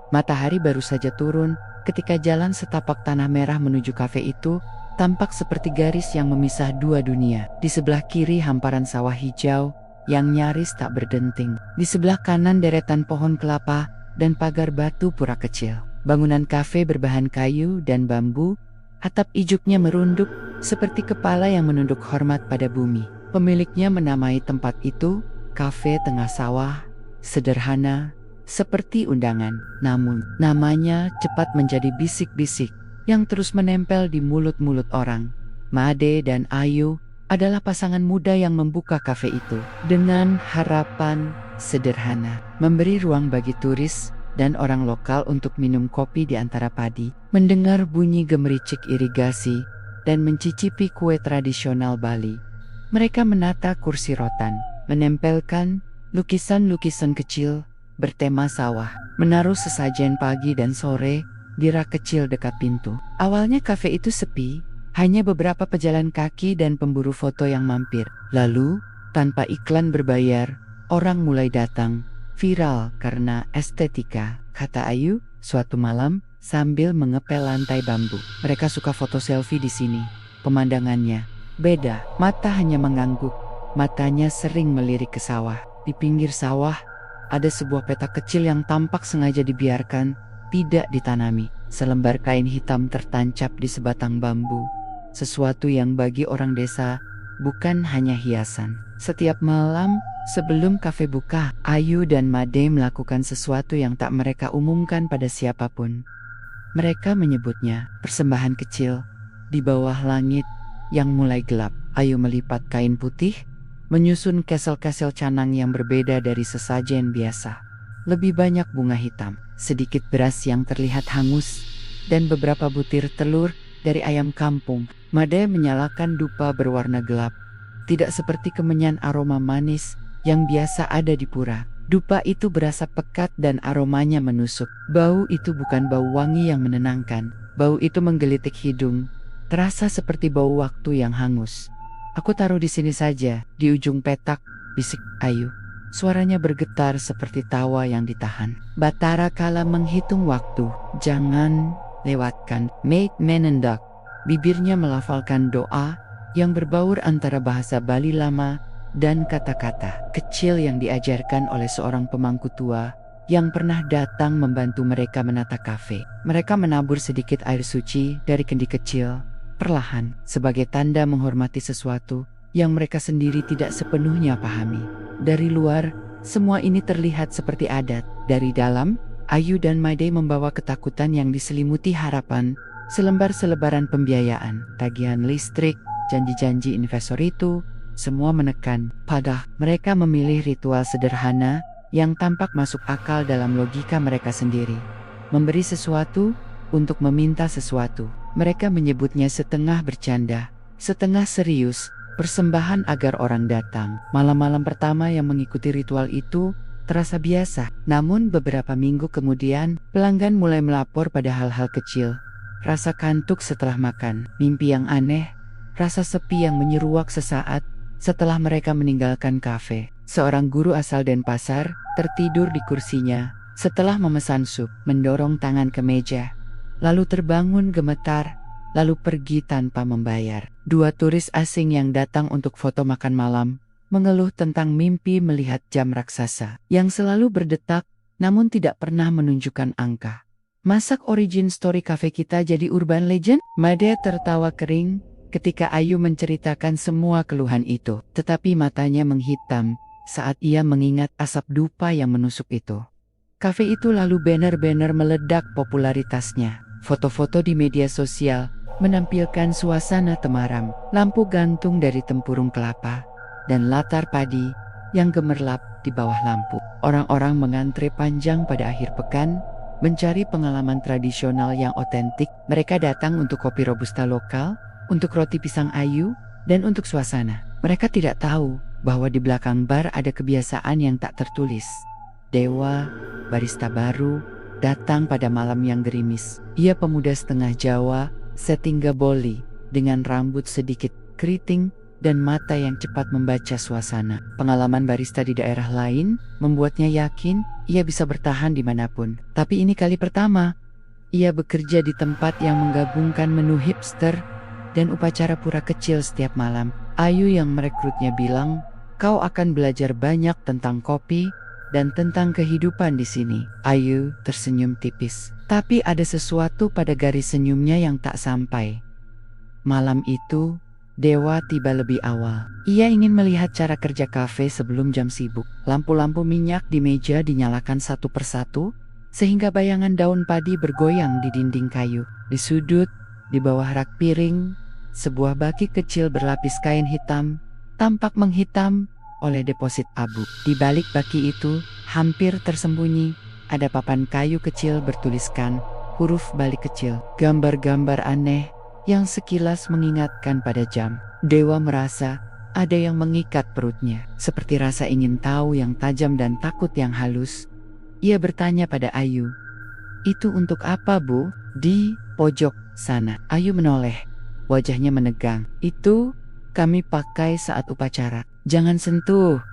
Matahari baru saja turun ketika jalan setapak tanah merah menuju kafe itu tampak seperti garis yang memisah dua dunia. Di sebelah kiri hamparan sawah hijau yang nyaris tak berdenting. Di sebelah kanan deretan pohon kelapa dan pagar batu pura kecil. Bangunan kafe berbahan kayu dan bambu, atap ijuknya merunduk seperti kepala yang menunduk hormat pada bumi. Pemiliknya menamai tempat itu Kafe Tengah Sawah, sederhana, seperti undangan. Namun, namanya cepat menjadi bisik-bisik yang terus menempel di mulut-mulut orang. Made dan Ayu adalah pasangan muda yang membuka kafe itu dengan harapan sederhana, memberi ruang bagi turis dan orang lokal untuk minum kopi di antara padi, mendengar bunyi gemericik irigasi, dan mencicipi kue tradisional Bali. Mereka menata kursi rotan, menempelkan lukisan-lukisan kecil bertema sawah, menaruh sesajen pagi dan sore di rak kecil dekat pintu. Awalnya kafe itu sepi, hanya beberapa pejalan kaki dan pemburu foto yang mampir. Lalu, tanpa iklan berbayar, orang mulai datang, viral karena estetika, kata Ayu suatu malam sambil mengepel lantai bambu. Mereka suka foto selfie di sini. Pemandangannya beda, mata hanya mengangguk, matanya sering melirik ke sawah. Di pinggir sawah, ada sebuah petak kecil yang tampak sengaja dibiarkan, tidak ditanami. Selembar kain hitam tertancap di sebatang bambu, sesuatu yang bagi orang desa bukan hanya hiasan. Setiap malam sebelum kafe buka, Ayu dan Made melakukan sesuatu yang tak mereka umumkan pada siapapun. Mereka menyebutnya persembahan kecil. Di bawah langit yang mulai gelap, Ayu melipat kain putih, menyusun kesel-kesel canang yang berbeda dari sesajen biasa. Lebih banyak bunga hitam, sedikit beras yang terlihat hangus, dan beberapa butir telur dari ayam kampung. Made menyalakan dupa berwarna gelap, tidak seperti kemenyan aroma manis yang biasa ada di pura. Dupa itu berasa pekat dan aromanya menusuk. Bau itu bukan bau wangi yang menenangkan. Bau itu menggelitik hidung, terasa seperti bau waktu yang hangus. Aku taruh di sini saja, di ujung petak, bisik Ayu. Suaranya bergetar seperti tawa yang ditahan. Batara Kala menghitung waktu. Jangan lewatkan. Make menendak. Bibirnya melafalkan doa yang berbaur antara bahasa Bali lama dan kata-kata kecil yang diajarkan oleh seorang pemangku tua yang pernah datang membantu mereka menata kafe. Mereka menabur sedikit air suci dari kendi kecil, perlahan, sebagai tanda menghormati sesuatu yang mereka sendiri tidak sepenuhnya pahami. Dari luar, semua ini terlihat seperti adat. Dari dalam, Ayu dan Made membawa ketakutan yang diselimuti harapan, selembar selebaran pembiayaan, tagihan listrik, janji-janji investor itu, semua menekan. Padahal mereka memilih ritual sederhana yang tampak masuk akal dalam logika mereka sendiri. Memberi sesuatu untuk meminta sesuatu. Mereka menyebutnya setengah bercanda, setengah serius, persembahan agar orang datang. Malam-malam pertama yang mengikuti ritual itu terasa biasa. Namun beberapa minggu kemudian, pelanggan mulai melapor pada hal-hal kecil. Rasa kantuk setelah makan, mimpi yang aneh, rasa sepi yang menyeruak sesaat setelah mereka meninggalkan kafe. Seorang guru asal Denpasar tertidur di kursinya setelah memesan sup, mendorong tangan ke meja, lalu terbangun gemetar, lalu pergi tanpa membayar. Dua turis asing yang datang untuk foto makan malam mengeluh tentang mimpi melihat jam raksasa yang selalu berdetak namun tidak pernah menunjukkan angka. Masak origin story cafe kita jadi urban legend? Made tertawa kering ketika Ayu menceritakan semua keluhan itu, tetapi matanya menghitam saat ia mengingat asap dupa yang menusuk itu. Kafe itu lalu banner-banner meledak popularitasnya. Foto-foto di media sosial menampilkan suasana temaram, lampu gantung dari tempurung kelapa, dan latar padi yang gemerlap di bawah lampu. Orang-orang mengantre panjang pada akhir pekan, mencari pengalaman tradisional yang otentik. Mereka datang untuk kopi robusta lokal, untuk roti pisang Ayu, dan untuk suasana. Mereka tidak tahu bahwa di belakang bar ada kebiasaan yang tak tertulis. Dewa, barista baru, datang pada malam yang gerimis. Ia pemuda setengah Jawa, setingga boli, dengan rambut sedikit keriting, dan mata yang cepat membaca suasana. Pengalaman barista di daerah lain membuatnya yakin ia bisa bertahan dimanapun. Tapi ini kali pertama ia bekerja di tempat yang menggabungkan menu hipster dan upacara pura kecil setiap malam. Ayu yang merekrutnya bilang, "Kau akan belajar banyak tentang kopi dan tentang kehidupan di sini." Ayu tersenyum tipis, tapi ada sesuatu pada garis senyumnya yang tak sampai. Malam itu, Dewa tiba lebih awal. Ia ingin melihat cara kerja kafe sebelum jam sibuk. Lampu-lampu minyak di meja dinyalakan satu persatu, sehingga bayangan daun padi bergoyang di dinding kayu. Di sudut, di bawah rak piring, sebuah baki kecil berlapis kain hitam, tampak menghitam oleh deposit abu. Di balik baki itu, hampir tersembunyi, ada papan kayu kecil bertuliskan huruf balik kecil. Gambar-gambar aneh yang sekilas mengingatkan pada jam. Dewa merasa ada yang mengikat perutnya, seperti rasa ingin tahu yang tajam dan takut yang halus. Ia bertanya pada Ayu, "Itu untuk apa, Bu?" "Di pojok sana." Ayu menoleh, wajahnya menegang. "Itu kami pakai saat upacara." "Jangan sentuh,"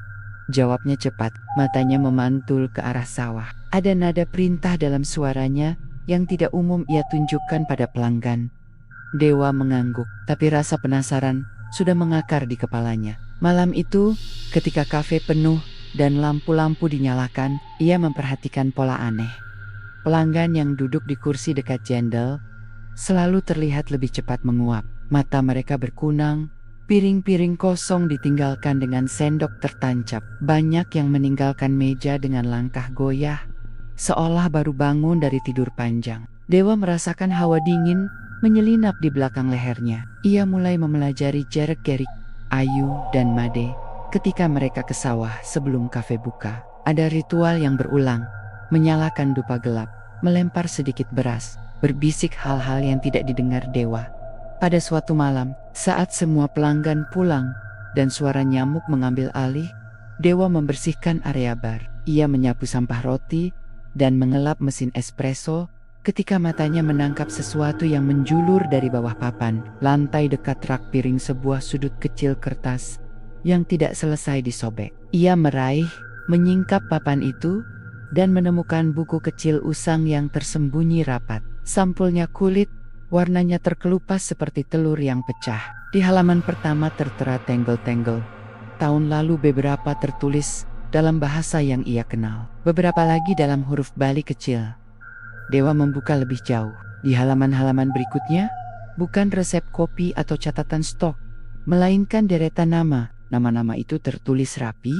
jawabnya cepat, matanya memantul ke arah sawah. Ada nada perintah dalam suaranya yang tidak umum ia tunjukkan pada pelanggan. Dewa mengangguk, tapi rasa penasaran sudah mengakar di kepalanya. Malam itu, ketika kafe penuh dan lampu-lampu dinyalakan, ia memperhatikan pola aneh. Pelanggan yang duduk di kursi dekat jendel selalu terlihat lebih cepat menguap. Mata mereka berkunang, piring-piring kosong ditinggalkan dengan sendok tertancap. Banyak yang meninggalkan meja dengan langkah goyah, seolah baru bangun dari tidur panjang. Dewa merasakan hawa dingin menyelinap di belakang lehernya. Ia mulai memelajari gerak-gerik Ayu dan Made ketika mereka ke sawah sebelum kafe buka. Ada ritual yang berulang, menyalakan dupa gelap, melempar sedikit beras, berbisik hal-hal yang tidak didengar Dewa. Pada suatu malam, saat semua pelanggan pulang dan suara nyamuk mengambil alih, Dewa membersihkan area bar. Ia menyapu sampah roti dan mengelap mesin espresso ketika matanya menangkap sesuatu yang menjulur dari bawah papan. Lantai dekat rak piring sebuah sudut kecil kertas yang tidak selesai disobek. Ia meraih, menyingkap papan itu, dan menemukan buku kecil usang yang tersembunyi rapat. Sampulnya kulit, warnanya terkelupas seperti telur yang pecah. Di halaman pertama tertera tenggel-tenggel. Tahun lalu beberapa tertulis dalam bahasa yang ia kenal. Beberapa lagi dalam huruf balik kecil. Dewa membuka lebih jauh. Di halaman-halaman berikutnya, bukan resep kopi atau catatan stok, melainkan deretan nama. Nama-nama itu tertulis rapi,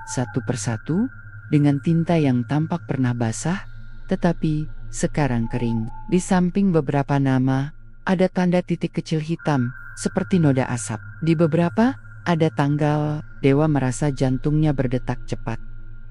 satu persatu, dengan tinta yang tampak pernah basah, tetapi sekarang kering. Di samping beberapa nama, ada tanda titik kecil hitam, seperti noda asap. Di beberapa, ada tanggal. Dewa merasa jantungnya berdetak cepat.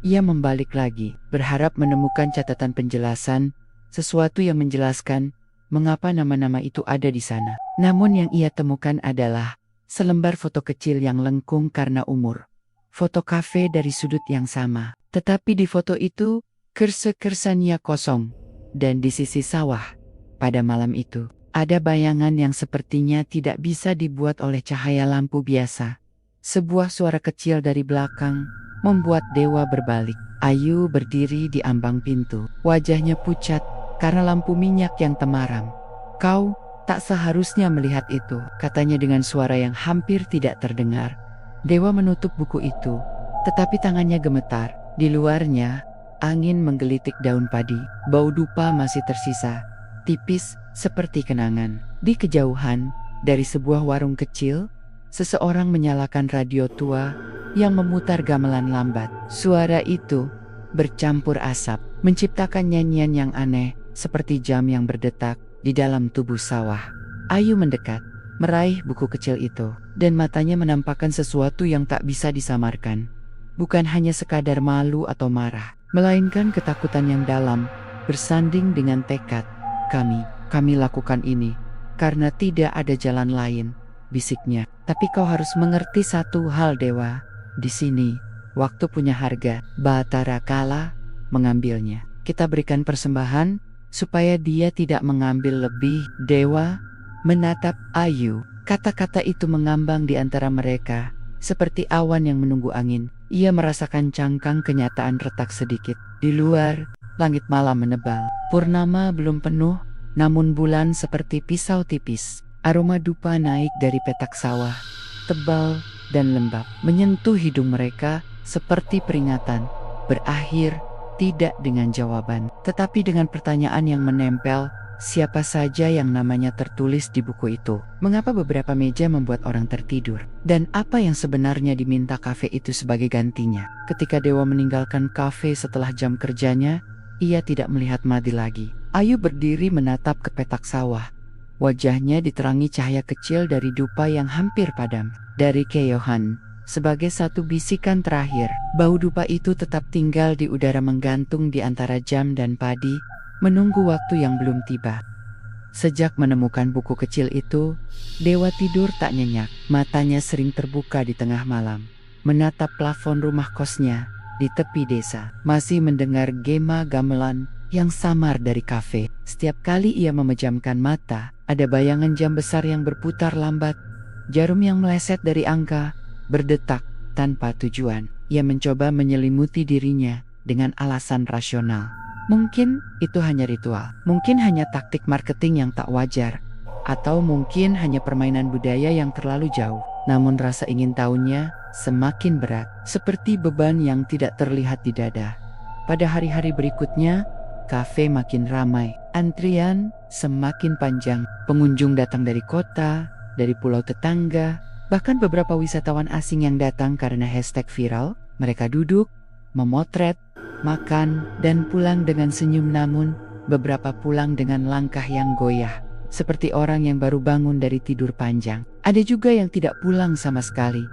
Ia membalik lagi, berharap menemukan catatan penjelasan, sesuatu yang menjelaskan mengapa nama-nama itu ada di sana. Namun yang ia temukan adalah selembar foto kecil yang lengkung karena umur. Foto kafe dari sudut yang sama. Tetapi di foto itu, kersa-kersanya kosong. Dan di sisi sawah, pada malam itu, ada bayangan yang sepertinya tidak bisa dibuat oleh cahaya lampu biasa. Sebuah suara kecil dari belakang membuat Dewa berbalik. Ayu berdiri di ambang pintu. Wajahnya pucat karena lampu minyak yang temaram. "Kau tak seharusnya melihat itu," katanya dengan suara yang hampir tidak terdengar. Dewa menutup buku itu, tetapi tangannya gemetar. Di luarnya, angin menggelitik daun padi. Bau dupa masih tersisa, tipis seperti kenangan. Di kejauhan, dari sebuah warung kecil, seseorang menyalakan radio tua yang memutar gamelan lambat. Suara itu bercampur asap, menciptakan nyanyian yang aneh, seperti jam yang berdetak di dalam tubuh sawah. Ayu mendekat, meraih buku kecil itu, dan matanya menampakkan sesuatu yang tak bisa disamarkan. Bukan hanya sekadar malu atau marah, melainkan ketakutan yang dalam, bersanding dengan tekad. Kami lakukan ini karena tidak ada jalan lain," bisiknya. "Tapi kau harus mengerti satu hal, Dewa. Di sini, waktu punya harga. Batara Kala mengambilnya. Kita berikan persembahan supaya dia tidak mengambil lebih." Dewa menatap Ayu, Kata-kata itu mengambang di antara mereka, seperti awan yang menunggu angin. Ia merasakan cangkang kenyataan retak sedikit. Di luar, langit malam menebal. Purnama belum penuh, namun bulan seperti pisau tipis. Aroma dupa naik dari petak sawah, tebal dan lembab, menyentuh hidung mereka seperti peringatan. Berakhir tidak dengan jawaban, tetapi dengan pertanyaan yang menempel. Siapa saja yang namanya tertulis di buku itu? Mengapa beberapa meja membuat orang tertidur? Dan apa yang sebenarnya diminta kafe itu sebagai gantinya? Ketika Dewa meninggalkan kafe setelah jam kerjanya, ia tidak melihat Made lagi. Ayu berdiri menatap ke petak sawah. Wajahnya diterangi cahaya kecil dari dupa yang hampir padam. Dari keyohan, sebagai satu bisikan terakhir, bau dupa itu tetap tinggal di udara menggantung di antara jam dan padi, menunggu waktu yang belum tiba. Sejak menemukan buku kecil itu, Dewa tidur tak nyenyak. Matanya sering terbuka di tengah malam, menatap plafon rumah kosnya di tepi desa. Masih mendengar gema gamelan yang samar dari kafe. Setiap kali ia memejamkan mata, ada bayangan jam besar yang berputar lambat, jarum yang meleset dari angka, berdetak tanpa tujuan. Ia mencoba menyelimuti dirinya dengan alasan rasional. Mungkin itu hanya ritual, mungkin hanya taktik marketing yang tak wajar, atau mungkin hanya permainan budaya yang terlalu jauh. Namun rasa ingin tahunya semakin berat, seperti beban yang tidak terlihat di dada. Pada hari-hari berikutnya, kafe makin ramai, antrian semakin panjang. Pengunjung datang dari kota, dari pulau tetangga, bahkan beberapa wisatawan asing yang datang karena hashtag viral. Mereka duduk, memotret, makan, dan pulang dengan senyum, namun beberapa pulang dengan langkah yang goyah, seperti orang yang baru bangun dari tidur panjang. Ada juga yang tidak pulang sama sekali.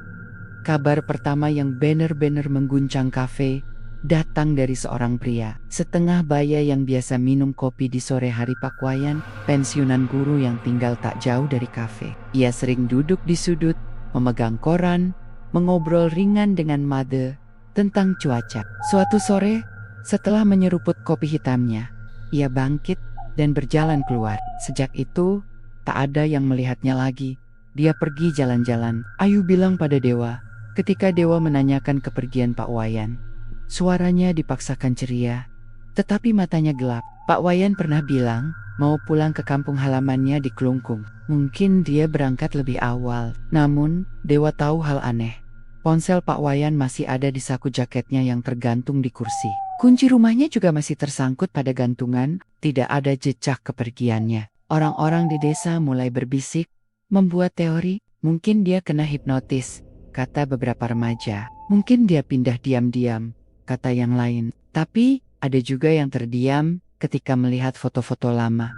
Kabar pertama yang benar-benar mengguncang kafe datang dari seorang pria setengah baya yang biasa minum kopi di sore hari. Pakwayan, pensiunan guru yang tinggal tak jauh dari kafe. Ia sering duduk di sudut, memegang koran, mengobrol ringan dengan Made tentang cuaca. Suatu sore, setelah menyeruput kopi hitamnya, ia bangkit dan berjalan keluar. Sejak itu, tak ada yang melihatnya lagi. Dia pergi jalan-jalan. Ayu bilang pada Dewa, ketika Dewa menanyakan kepergian Pak Wayan. Suaranya dipaksakan ceria, tetapi matanya gelap. Pak Wayan pernah bilang, mau pulang ke kampung halamannya di Klungkung. Mungkin dia berangkat lebih awal. Namun, Dewa tahu hal aneh. Ponsel Pak Wayan masih ada di saku jaketnya yang tergantung di kursi. Kunci rumahnya juga masih tersangkut pada gantungan, tidak ada jejak kepergiannya. Orang-orang di desa mulai berbisik, membuat teori, mungkin dia kena hipnotis, kata beberapa remaja. Mungkin dia pindah diam-diam, kata yang lain. Tapi, ada juga yang terdiam ketika melihat foto-foto lama.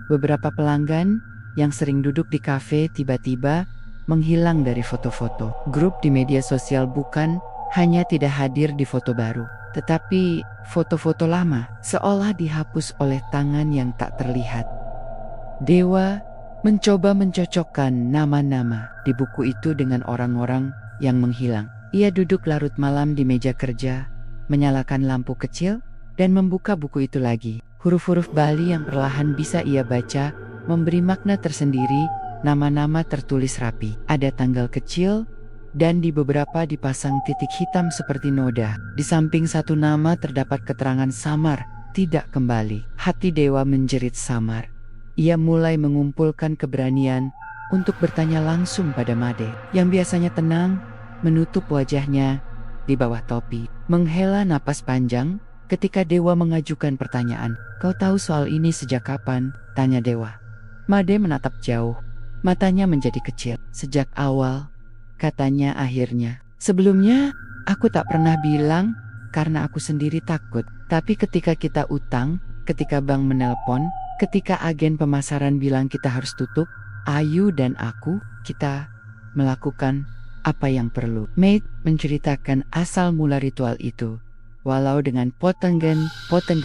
Beberapa pelanggan yang sering duduk di kafe tiba-tiba menghilang dari foto-foto. Grup di media sosial bukan hanya tidak hadir di foto baru, tetapi foto-foto lama seolah dihapus oleh tangan yang tak terlihat. Dewa mencoba mencocokkan nama-nama di buku itu dengan orang-orang yang menghilang. Ia duduk larut malam di meja kerja, menyalakan lampu kecil, dan membuka buku itu lagi. Huruf-huruf Bali yang perlahan bisa ia baca memberi makna tersendiri. Nama-nama tertulis rapi, ada tanggal kecil, dan di beberapa dipasang titik hitam seperti noda. Di samping satu nama terdapat keterangan samar, tidak kembali. Hati Dewa menjerit samar. Ia mulai mengumpulkan keberanian untuk bertanya langsung pada Made, yang biasanya tenang, menutup wajahnya di bawah topi. Menghela napas panjang ketika Dewa mengajukan pertanyaan. Kau tahu soal ini sejak kapan? Tanya Dewa. Made menatap jauh. Matanya menjadi kecil. Sejak awal, katanya akhirnya. Sebelumnya, aku tak pernah bilang karena aku sendiri takut. Tapi ketika kita utang, ketika bank menelpon, ketika agen pemasaran bilang kita harus tutup, Ayu dan aku, kita melakukan apa yang perlu. Made menceritakan asal mula ritual itu. Walau dengan potengen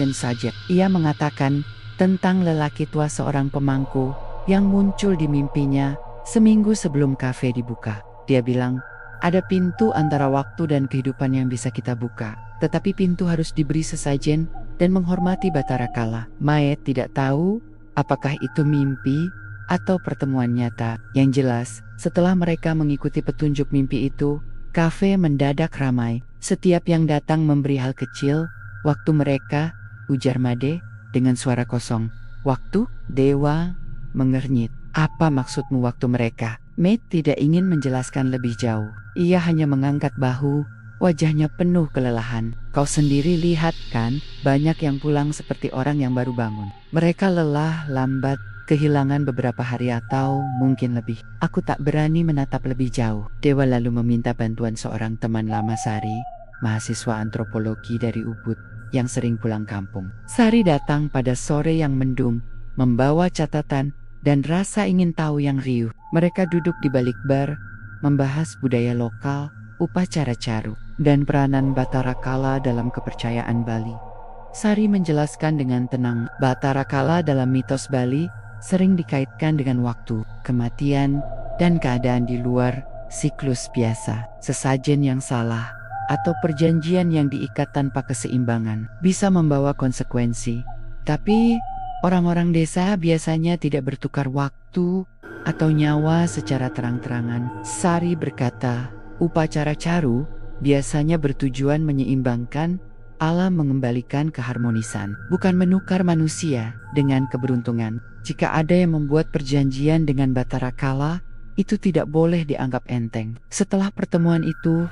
saja. Ia mengatakan tentang lelaki tua seorang pemangku yang muncul di mimpinya seminggu sebelum kafe dibuka. Dia bilang, ada pintu antara waktu dan kehidupan yang bisa kita buka. Tetapi pintu harus diberi sesajen dan menghormati Batara Kala. Made tidak tahu apakah itu mimpi atau pertemuan nyata. Yang jelas, setelah mereka mengikuti petunjuk mimpi itu, kafe mendadak ramai. Setiap yang datang memberi hal kecil. Waktu mereka, ujar Made dengan suara kosong. Waktu? Dewa mengernyit. Apa maksudmu waktu mereka? Maid tidak ingin menjelaskan lebih jauh. Ia hanya mengangkat bahu, wajahnya penuh kelelahan. Kau sendiri lihat kan, banyak yang pulang seperti orang yang baru bangun. Mereka lelah, lambat, kehilangan beberapa hari atau mungkin lebih. Aku tak berani menatap lebih jauh. Dewa lalu meminta bantuan seorang teman lama Sari, mahasiswa antropologi dari Ubud, yang sering pulang kampung. Sari datang pada sore yang mendung, membawa catatan dan rasa ingin tahu yang riuh. Mereka duduk di balik bar, membahas budaya lokal, upacara caru, dan peranan Batara Kala dalam kepercayaan Bali. Sari menjelaskan dengan tenang, Batara Kala dalam mitos Bali sering dikaitkan dengan waktu, kematian, dan keadaan di luar siklus biasa. Sesajen yang salah atau perjanjian yang diikat tanpa keseimbangan bisa membawa konsekuensi. Tapi orang-orang desa biasanya tidak bertukar waktu atau nyawa secara terang-terangan. Sari berkata, upacara caru biasanya bertujuan menyeimbangkan alam, mengembalikan keharmonisan, bukan menukar manusia dengan keberuntungan. Jika ada yang membuat perjanjian dengan Batara Kala, itu tidak boleh dianggap enteng. Setelah pertemuan itu,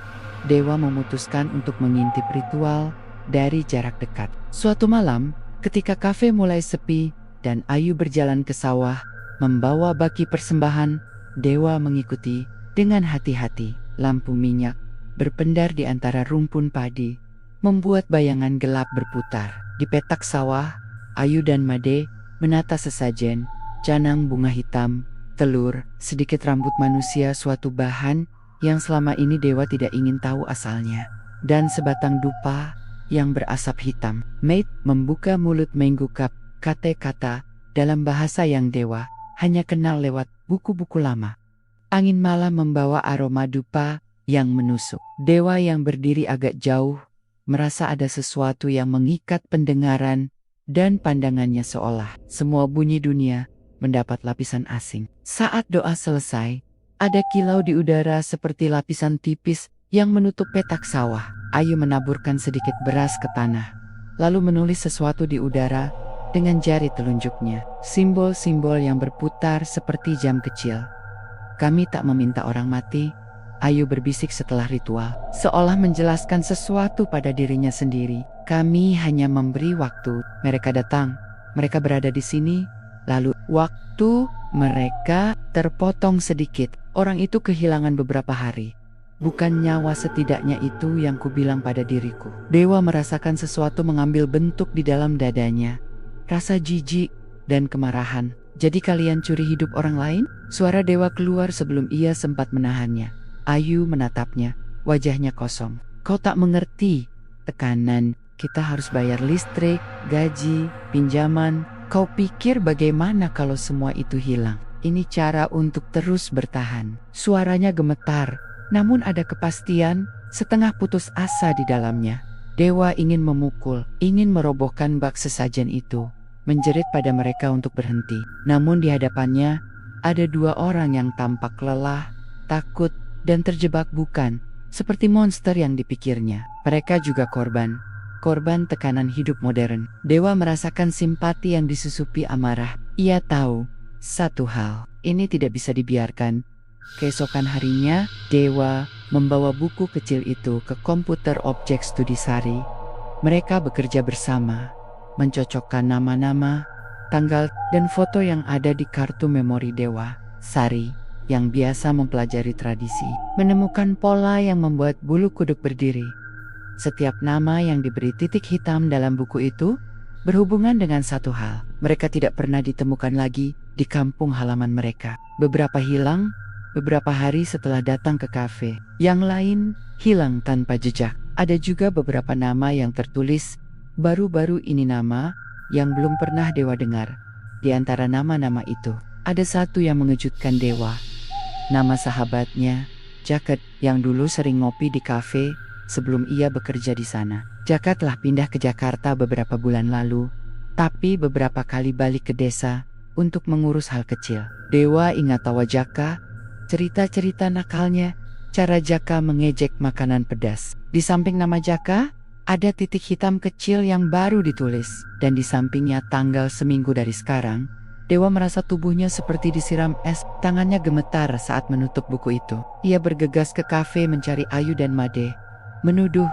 Dewa memutuskan untuk mengintip ritual dari jarak dekat. Suatu malam, ketika kafe mulai sepi dan Ayu berjalan ke sawah membawa baki persembahan, Dewa mengikuti dengan hati-hati. Lampu minyak berpendar di antara rumpun padi, membuat bayangan gelap berputar. Di petak sawah, Ayu dan Made menata sesajen, canang bunga hitam, telur, sedikit rambut manusia, suatu bahan yang selama ini Dewa tidak ingin tahu asalnya, dan sebatang dupa yang berasap hitam. Maid membuka mulut menggugap kata-kata dalam bahasa yang Dewa hanya kenal lewat buku-buku lama. Angin malam membawa aroma dupa yang menusuk. Dewa yang berdiri agak jauh merasa ada sesuatu yang mengikat pendengaran dan pandangannya, seolah semua bunyi dunia mendapat lapisan asing. Saat doa selesai, ada kilau di udara seperti lapisan tipis yang menutup petak sawah. Ayu menaburkan sedikit beras ke tanah, lalu menulis sesuatu di udara dengan jari telunjuknya. Simbol-simbol yang berputar seperti jam kecil. Kami tak meminta orang mati, Ayu berbisik setelah ritual, seolah menjelaskan sesuatu pada dirinya sendiri. Kami hanya memberi waktu. Mereka datang, mereka berada di sini, lalu waktu mereka terpotong sedikit. Orang itu kehilangan beberapa hari. Bukan nyawa, setidaknya itu yang kubilang pada diriku. Dewa merasakan sesuatu mengambil bentuk di dalam dadanya. Rasa jijik dan kemarahan. Jadi kalian curi hidup orang lain? Suara Dewa keluar sebelum ia sempat menahannya. Ayu menatapnya, wajahnya kosong. Kau tak mengerti tekanan. Kita harus bayar listrik, gaji, pinjaman. Kau pikir bagaimana kalau semua itu hilang? Ini cara untuk terus bertahan. Suaranya gemetar, namun ada kepastian, setengah putus asa di dalamnya. Dewa ingin memukul, ingin merobohkan bak sesajen itu, menjerit pada mereka untuk berhenti. Namun di hadapannya, ada dua orang yang tampak lelah, takut, dan terjebak, bukan seperti monster yang dipikirnya. Mereka juga korban tekanan hidup modern. Dewa merasakan simpati yang disusupi amarah. Ia tahu satu hal, ini tidak bisa dibiarkan. Keesokan harinya, Dewa membawa buku kecil itu ke komputer objek studi Sari. Mereka bekerja bersama, mencocokkan nama-nama, tanggal, dan foto yang ada di kartu memori Dewa. Sari, yang biasa mempelajari tradisi, menemukan pola yang membuat bulu kuduk berdiri. Setiap nama yang diberi titik hitam dalam buku itu berhubungan dengan satu hal. Mereka tidak pernah ditemukan lagi di kampung halaman mereka. Beberapa hilang beberapa hari setelah datang ke kafe. Yang lain hilang tanpa jejak. Ada juga beberapa nama yang tertulis baru-baru ini, nama yang belum pernah Dewa dengar. Di antara nama-nama itu, ada satu yang mengejutkan Dewa. Nama sahabatnya, Jaket, yang dulu sering ngopi di kafe sebelum ia bekerja di sana. Jaket telah pindah ke Jakarta beberapa bulan lalu, tapi beberapa kali balik ke desa untuk mengurus hal kecil. Dewa ingat tawa Jaka, cerita-cerita nakalnya, cara Jaka mengejek makanan pedas. Di samping nama Jaka, ada titik hitam kecil yang baru ditulis, dan di sampingnya tanggal seminggu dari sekarang. Dewa merasa tubuhnya seperti disiram es, tangannya gemetar saat menutup buku itu. Ia bergegas ke kafe mencari Ayu dan Made, menuduh,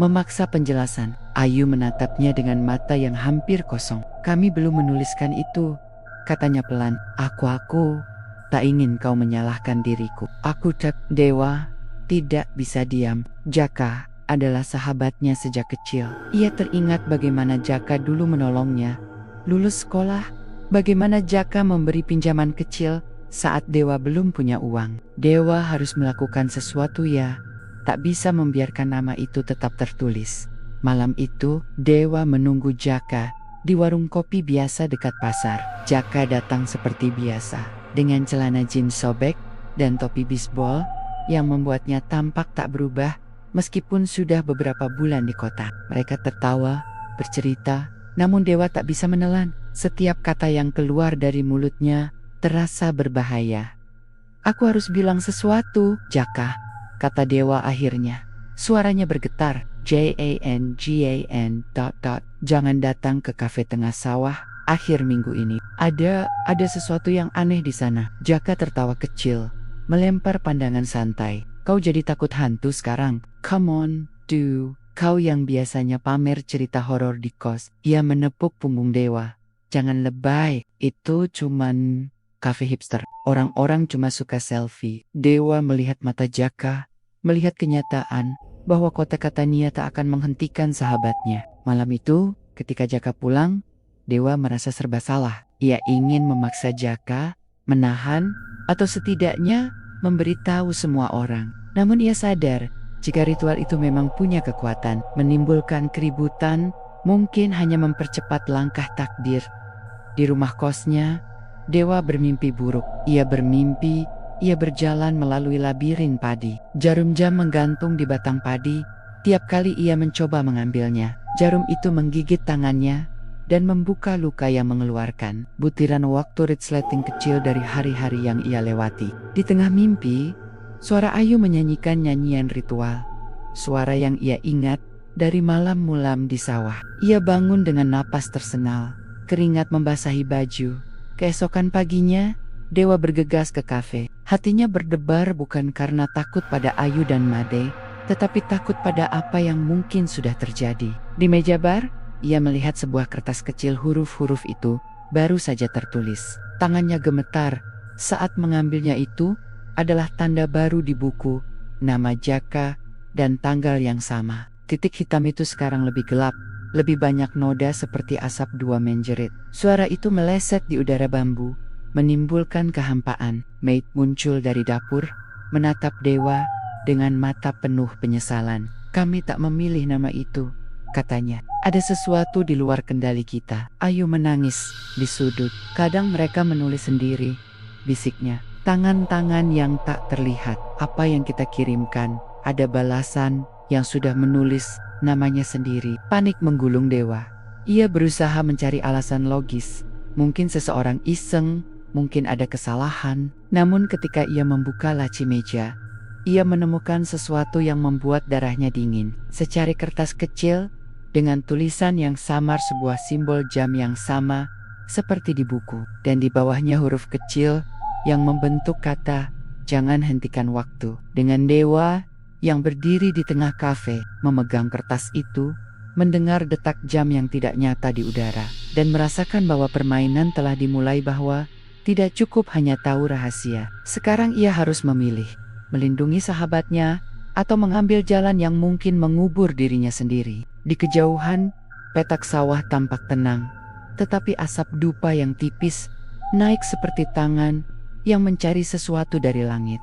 memaksa penjelasan. Ayu menatapnya dengan mata yang hampir kosong. Kami belum menuliskan itu, katanya pelan. Aku tak ingin kau menyalahkan diriku. Aku tak. Dewa tidak bisa diam. Jaka adalah sahabatnya sejak kecil. Ia teringat bagaimana Jaka dulu menolongnya lulus sekolah. Bagaimana Jaka memberi pinjaman kecil saat Dewa belum punya uang. Dewa harus melakukan sesuatu ya. Tak bisa membiarkan nama itu tetap tertulis. Malam itu, Dewa menunggu Jaka di warung kopi biasa dekat pasar. Jaka datang seperti biasa, dengan celana jeans sobek dan topi bisbol yang membuatnya tampak tak berubah meskipun sudah beberapa bulan di kota. Mereka tertawa, bercerita, namun Dewa tak bisa menelan. Setiap kata yang keluar dari mulutnya terasa berbahaya. Aku harus bilang sesuatu, Jaka, kata Dewa akhirnya. Suaranya bergetar. Jangan. Jangan datang ke kafe tengah sawah akhir minggu ini. Ada sesuatu yang aneh di sana. Jaka tertawa kecil, melempar pandangan santai. Kau jadi takut hantu sekarang? Come on, do. Kau yang biasanya pamer cerita horor di kos. Ia menepuk punggung Dewa. Jangan lebay, itu cuman kafe hipster. Orang-orang cuma suka selfie. Dewa melihat mata Jaka, melihat kenyataan bahwa kata-kata Nia tak akan menghentikan sahabatnya. Malam itu, ketika Jaka pulang, Dewa merasa serba salah. Ia ingin memaksa Jaka, menahan, atau setidaknya memberitahu semua orang. Namun ia sadar, jika ritual itu memang punya kekuatan, menimbulkan keributan, mungkin hanya mempercepat langkah takdir. Di rumah kosnya, Dewa bermimpi buruk. Ia bermimpi, ia berjalan melalui labirin padi. Jarum jam menggantung di batang padi. Tiap kali ia mencoba mengambilnya, jarum itu menggigit tangannya dan membuka luka yang mengeluarkan butiran waktu resleting kecil dari hari-hari yang ia lewati. Di tengah mimpi, suara Ayu menyanyikan nyanyian ritual. Suara yang ia ingat dari malam mulam di sawah. Ia bangun dengan napas tersenal. Keringat membasahi baju. Keesokan paginya, Dewa bergegas ke kafe. Hatinya berdebar bukan karena takut pada Ayu dan Made, tetapi takut pada apa yang mungkin sudah terjadi. Di meja bar, ia melihat sebuah kertas kecil. Huruf-huruf itu baru saja tertulis. Tangannya gemetar. Saat mengambilnya itu adalah tanda baru di buku, nama Jaka, dan tanggal yang sama. Titik hitam itu sekarang lebih gelap. Lebih banyak noda seperti asap dua menjerit. Suara itu meleset di udara bambu, menimbulkan kehampaan. Maid muncul dari dapur, menatap Dewa dengan mata penuh penyesalan. Kami tak memilih nama itu, katanya. Ada sesuatu di luar kendali kita. Ayu menangis di sudut. Kadang mereka menulis sendiri, bisiknya. Tangan-tangan yang tak terlihat. Apa yang kita kirimkan, ada balasan yang sudah menulis namanya sendiri. Panik menggulung Dewa. Ia berusaha mencari alasan logis. Mungkin seseorang iseng, mungkin ada kesalahan. Namun ketika ia membuka laci meja, ia menemukan sesuatu yang membuat darahnya dingin. Secari kertas kecil dengan tulisan yang samar, sebuah simbol jam yang sama seperti di buku. Dan di bawahnya huruf kecil yang membentuk kata, jangan hentikan waktu. Dengan Dewa yang berdiri di tengah kafe, memegang kertas itu, mendengar detak jam yang tidak nyata di udara, dan merasakan bahwa permainan telah dimulai, bahwa tidak cukup hanya tahu rahasia. Sekarang ia harus memilih, melindungi sahabatnya, atau mengambil jalan yang mungkin mengubur dirinya sendiri. Di kejauhan, petak sawah tampak tenang, tetapi asap dupa yang tipis naik seperti tangan yang mencari sesuatu dari langit.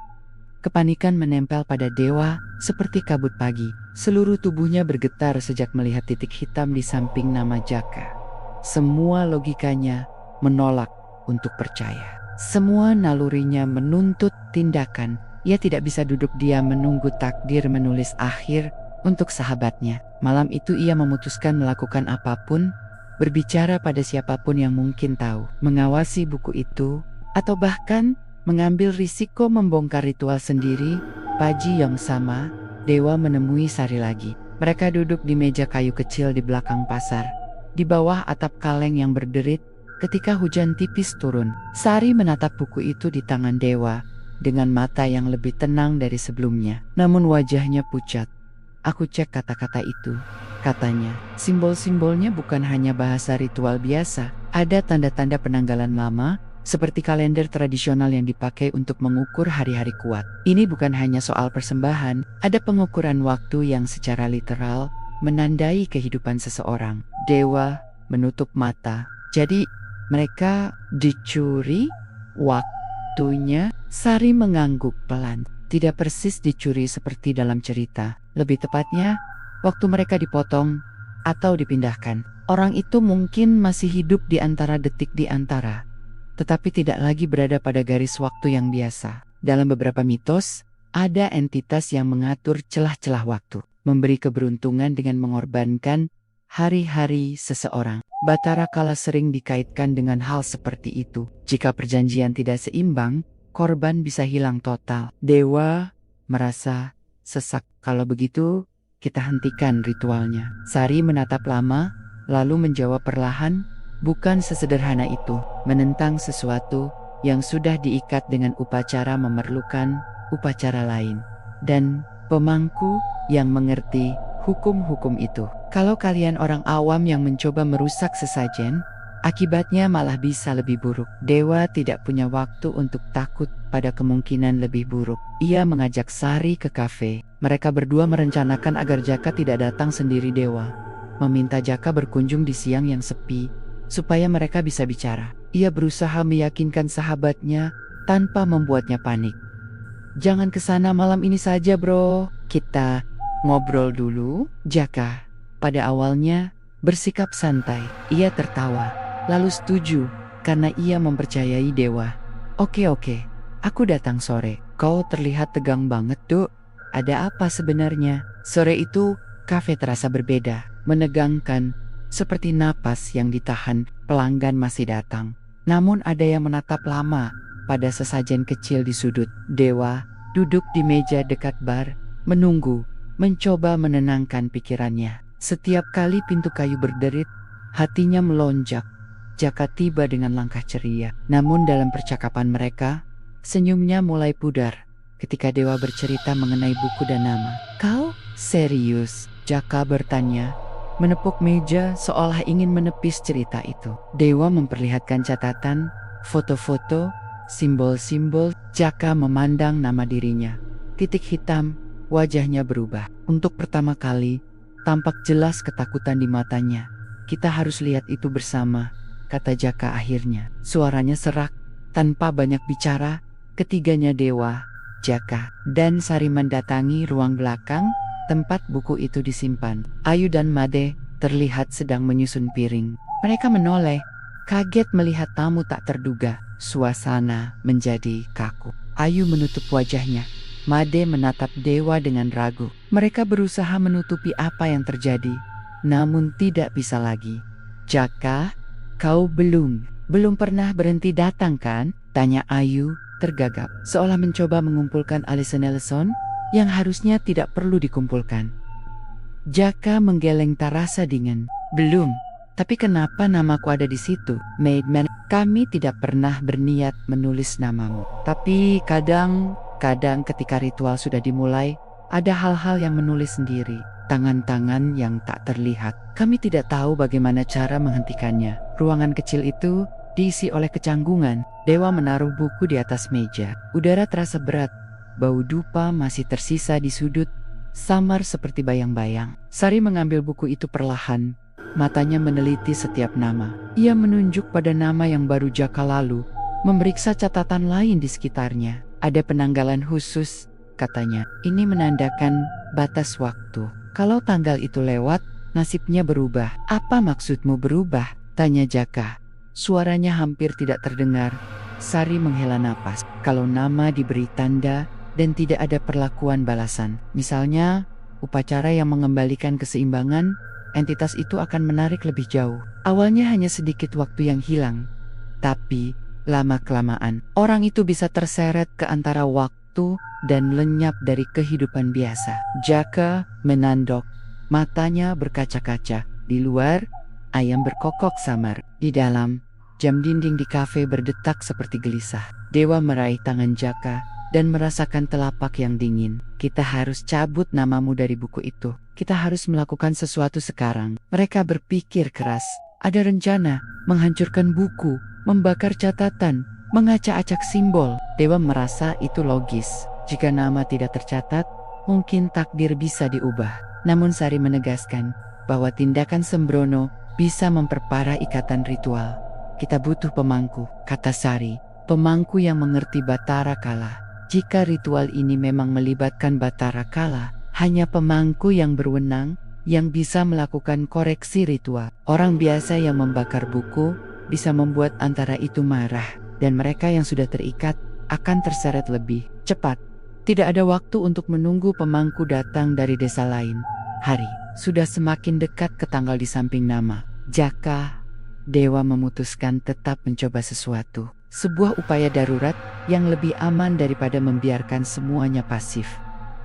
Kepanikan menempel pada Dewa seperti kabut pagi. Seluruh tubuhnya bergetar sejak melihat titik hitam di samping nama Jaka. Semua logikanya menolak untuk percaya. Semua nalurinya menuntut tindakan. Ia tidak bisa duduk diam menunggu takdir menulis akhir untuk sahabatnya. Malam itu ia memutuskan melakukan apapun, berbicara pada siapapun yang mungkin tahu, mengawasi buku itu, atau bahkan mengambil risiko membongkar ritual sendiri. Pagi yang sama, Dewa menemui Sari lagi. Mereka duduk di meja kayu kecil di belakang pasar, di bawah atap kaleng yang berderit ketika hujan tipis turun. Sari menatap buku itu di tangan Dewa dengan mata yang lebih tenang dari sebelumnya. Namun wajahnya pucat. Aku cek kata-kata itu, katanya. Simbol-simbolnya bukan hanya bahasa ritual biasa. Ada tanda-tanda penanggalan lama, seperti kalender tradisional yang dipakai untuk mengukur hari-hari kuat. Ini bukan hanya soal persembahan, ada pengukuran waktu yang secara literal menandai kehidupan seseorang. Dewa menutup mata. Jadi mereka dicuri waktunya? Sari mengangguk pelan. Tidak persis dicuri seperti dalam cerita. Lebih tepatnya, waktu mereka dipotong atau dipindahkan. Orang itu mungkin masih hidup di antara detik di antara, tetapi tidak lagi berada pada garis waktu yang biasa. Dalam beberapa mitos, ada entitas yang mengatur celah-celah waktu, memberi keberuntungan dengan mengorbankan hari-hari seseorang. Batara Kala sering dikaitkan dengan hal seperti itu. Jika perjanjian tidak seimbang, korban bisa hilang total. Dewa merasa sesak. Kalau begitu, kita hentikan ritualnya. Sari menatap lama, lalu menjawab perlahan, bukan sesederhana itu. Menentang sesuatu yang sudah diikat dengan upacara memerlukan upacara lain. Dan pemangku yang mengerti hukum-hukum itu. Kalau kalian orang awam yang mencoba merusak sesajen, akibatnya malah bisa lebih buruk. Dewa tidak punya waktu untuk takut pada kemungkinan lebih buruk. Ia mengajak Sari ke kafe. Mereka berdua merencanakan agar Jaka tidak datang sendiri. Dewa meminta Jaka berkunjung di siang yang sepi, supaya mereka bisa bicara. Ia berusaha meyakinkan sahabatnya tanpa membuatnya panik. Jangan kesana malam ini saja bro, kita ngobrol dulu. Jaka pada awalnya bersikap santai. Ia tertawa, lalu setuju karena ia mempercayai Dewa. Oke, aku datang sore. Kau terlihat tegang banget, Duk. Ada apa sebenarnya? Sore itu kafe terasa berbeda, menegangkan, seperti napas yang ditahan. Pelanggan masih datang, namun ada yang menatap lama pada sesajen kecil di sudut. Dewa duduk di meja dekat bar, menunggu, mencoba menenangkan pikirannya. Setiap kali pintu kayu berderit, hatinya melonjak. Jaka tiba dengan langkah ceria. Namun dalam percakapan mereka, senyumnya mulai pudar ketika Dewa bercerita mengenai buku dan nama. Kau serius? Jaka bertanya, menepuk meja seolah ingin menepis cerita itu. Dewa memperlihatkan catatan, foto-foto, simbol-simbol. Jaka memandang nama dirinya. Titik hitam, wajahnya berubah. Untuk pertama kali, tampak jelas ketakutan di matanya. Kita harus lihat itu bersama, kata Jaka akhirnya. Suaranya serak, tanpa banyak bicara. Ketiganya Dewa, Jaka, dan Sari mendatangi ruang belakang tempat buku itu disimpan. Ayu dan Made terlihat sedang menyusun piring. Mereka menoleh, kaget melihat tamu tak terduga. Suasana menjadi kaku. Ayu menutup wajahnya. Made menatap Dewa dengan ragu. Mereka berusaha menutupi apa yang terjadi, namun tidak bisa lagi. Jaka, kau belum pernah berhenti datang kan? Tanya Ayu tergagap, seolah mencoba mengumpulkan alasan-alasan yang harusnya tidak perlu dikumpulkan. Jaka menggeleng tak rasa dingin. Belum. Tapi kenapa namaku ada di situ? Maidman, kami tidak pernah berniat menulis namamu. Tapi kadang ketika ritual sudah dimulai, ada hal-hal yang menulis sendiri. Tangan-tangan yang tak terlihat. Kami tidak tahu bagaimana cara menghentikannya. Ruangan kecil itu diisi oleh kecanggungan. Dewa menaruh buku di atas meja. Udara terasa berat. Bau dupa masih tersisa di sudut, samar seperti bayang-bayang. Sari mengambil buku itu perlahan. Matanya meneliti setiap nama. Ia menunjuk pada nama yang baru Jaka lalu, memeriksa catatan lain di sekitarnya. Ada penanggalan khusus, katanya. Ini menandakan batas waktu. Kalau tanggal itu lewat, nasibnya berubah. Apa maksudmu berubah? Tanya Jaka. Suaranya hampir tidak terdengar. Sari menghela napas. Kalau nama diberi tanda dan tidak ada perlakuan balasan. Misalnya, upacara yang mengembalikan keseimbangan, entitas itu akan menarik lebih jauh. Awalnya hanya sedikit waktu yang hilang, tapi lama-kelamaan orang itu bisa terseret ke antara waktu dan lenyap dari kehidupan biasa. Jaka menandok, matanya berkaca-kaca. Di luar, ayam berkokok samar. Di dalam, jam dinding di kafe berdetak seperti gelisah. Dewa meraih tangan Jaka dan merasakan telapak yang dingin. Kita harus cabut namamu dari buku itu. Kita harus melakukan sesuatu sekarang. Mereka berpikir keras. Ada rencana menghancurkan buku, membakar catatan, mengacak-acak simbol. Dewa merasa itu logis. Jika nama tidak tercatat, mungkin takdir bisa diubah. Namun Sari menegaskan bahwa tindakan sembrono bisa memperparah ikatan ritual. Kita butuh pemangku, kata Sari, pemangku yang mengerti Batara Kala. Jika ritual ini memang melibatkan Batara Kala, hanya pemangku yang berwenang yang bisa melakukan koreksi ritual. Orang biasa yang membakar buku bisa membuat antara itu marah, dan mereka yang sudah terikat akan terseret lebih cepat. Tidak ada waktu untuk menunggu pemangku datang dari desa lain. Hari sudah semakin dekat ke tanggal di samping nama. Jaka, Dewa memutuskan tetap mencoba sesuatu. Sebuah upaya darurat yang lebih aman daripada membiarkan semuanya pasif.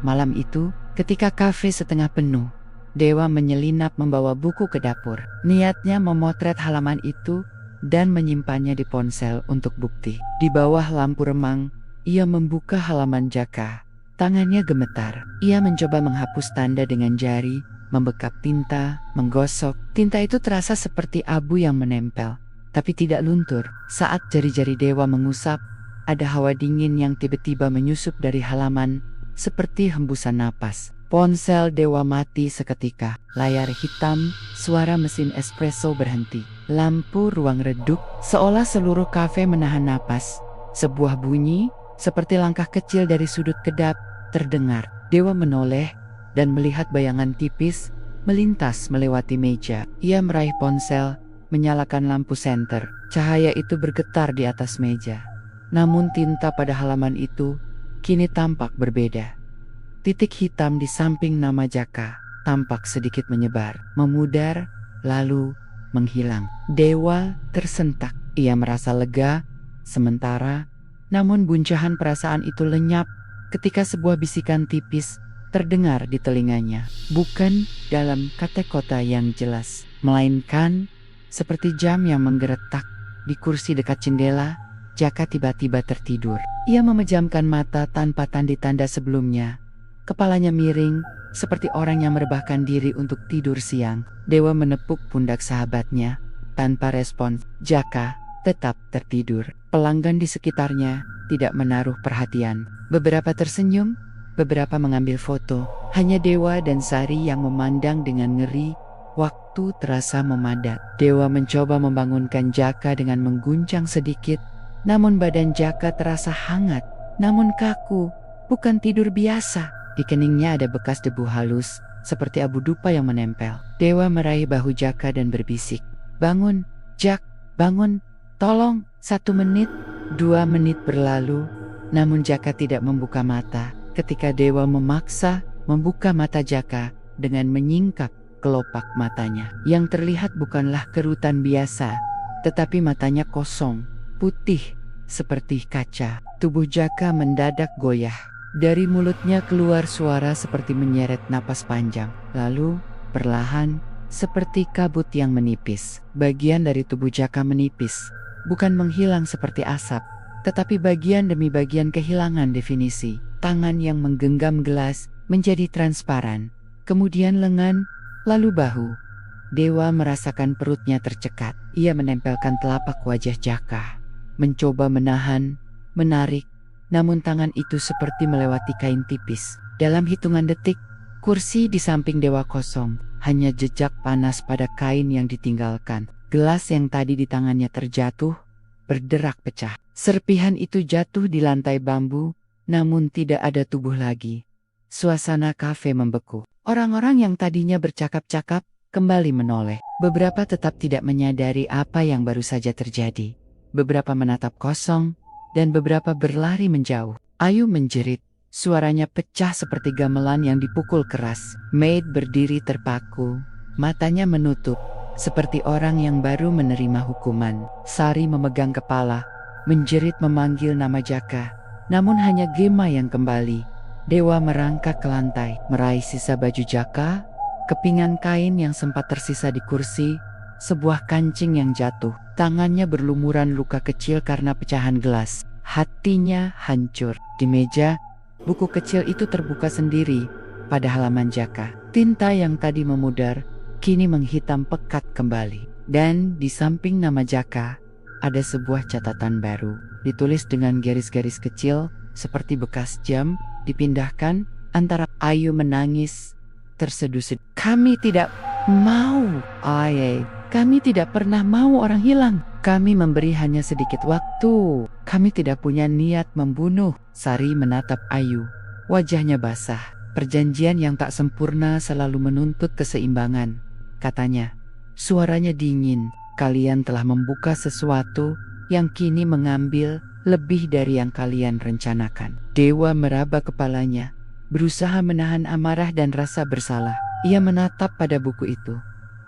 Malam itu, ketika kafe setengah penuh, Dewa menyelinap membawa buku ke dapur. Niatnya memotret halaman itu dan menyimpannya di ponsel untuk bukti. Di bawah lampu remang, ia membuka halaman Jaka. Tangannya gemetar. Ia mencoba menghapus tanda dengan jari, membekap tinta, menggosok. Tinta itu terasa seperti abu yang menempel, tapi tidak luntur. Saat jari-jari Dewa mengusap, ada hawa dingin yang tiba-tiba menyusup dari halaman, seperti hembusan napas. Ponsel Dewa mati seketika. Layar hitam, suara mesin espresso berhenti. Lampu ruang redup, seolah seluruh kafe menahan napas. Sebuah bunyi, seperti langkah kecil dari sudut kedap, terdengar. Dewa menoleh dan melihat bayangan tipis melintas melewati meja. Ia meraih ponsel, menyalakan lampu senter. Cahaya itu bergetar di atas meja. Namun tinta pada halaman itu kini tampak berbeda. Titik hitam di samping nama Jaka tampak sedikit menyebar, memudar, lalu menghilang. Dewa tersentak. Ia merasa lega sementara, namun guncahan perasaan itu lenyap ketika sebuah bisikan tipis terdengar di telinganya. Bukan dalam kata-kata yang jelas, melainkan seperti jam yang menggeretak. Di kursi dekat jendela, Jaka tiba-tiba tertidur. Ia memejamkan mata tanpa tanda-tanda sebelumnya. Kepalanya miring, seperti orang yang merebahkan diri untuk tidur siang. Dewa menepuk pundak sahabatnya. Tanpa respon, Jaka tetap tertidur. Pelanggan di sekitarnya tidak menaruh perhatian. Beberapa tersenyum, beberapa mengambil foto. Hanya Dewa dan Sari yang memandang dengan ngeri. Waktu terasa memadat. Dewa mencoba membangunkan Jaka dengan mengguncang sedikit, namun badan Jaka terasa hangat, namun kaku, bukan tidur biasa. Di keningnya ada bekas debu halus, seperti abu dupa yang menempel. Dewa meraih bahu Jaka dan berbisik, "Bangun, Jak, bangun, tolong." 1 menit, 2 menit berlalu, namun Jaka tidak membuka mata. Ketika Dewa memaksa membuka mata Jaka dengan menyingkap kelopak matanya. Yang terlihat bukanlah kerutan biasa, tetapi matanya kosong, putih, seperti kaca. Tubuh Jaka mendadak goyah. Dari mulutnya keluar suara seperti menyeret napas panjang. Lalu, perlahan, seperti kabut yang menipis. Bagian dari tubuh Jaka menipis, bukan menghilang seperti asap, tetapi bagian demi bagian kehilangan definisi. Tangan yang menggenggam gelas menjadi transparan, kemudian lengan, lalu bahu. Dewa merasakan perutnya tercekat. Ia menempelkan telapak wajah Jaka, mencoba menahan, menarik, namun tangan itu seperti melewati kain tipis. Dalam hitungan detik, kursi di samping Dewa kosong, hanya jejak panas pada kain yang ditinggalkan. Gelas yang tadi di tangannya terjatuh, berderak pecah. Serpihan itu jatuh di lantai bambu, namun tidak ada tubuh lagi. Suasana kafe membeku. Orang-orang yang tadinya bercakap-cakap kembali menoleh. Beberapa tetap tidak menyadari apa yang baru saja terjadi. Beberapa menatap kosong, dan beberapa berlari menjauh. Ayu menjerit, suaranya pecah seperti gamelan yang dipukul keras. Maid berdiri terpaku, Matanya menutup, seperti orang yang baru menerima hukuman. Sari memegang kepala, menjerit memanggil nama Jaka. Namun hanya Gema yang kembali. Dewa merangkak ke lantai, meraih sisa baju Jaka, kepingan kain yang sempat tersisa di kursi, sebuah kancing yang jatuh. Tangannya berlumuran luka kecil karena pecahan gelas. Hatinya hancur. Di meja, buku kecil itu terbuka sendiri pada halaman Jaka. Tinta yang tadi memudar, kini menghitam pekat kembali. Dan di samping nama Jaka, ada sebuah catatan baru. Ditulis dengan garis-garis kecil, seperti bekas jam, dipindahkan antara. Ayu menangis, terseduh-seduh. Kami tidak mau, kami tidak pernah mau orang hilang. Kami memberi hanya sedikit waktu. Kami tidak punya niat membunuh. Sari menatap Ayu. Wajahnya basah. Perjanjian yang tak sempurna selalu menuntut keseimbangan, katanya. Suaranya dingin. Kalian telah membuka sesuatu yang kini mengambil lebih dari yang kalian rencanakan. Dewa meraba kepalanya, berusaha menahan amarah dan rasa bersalah. Ia menatap pada buku itu,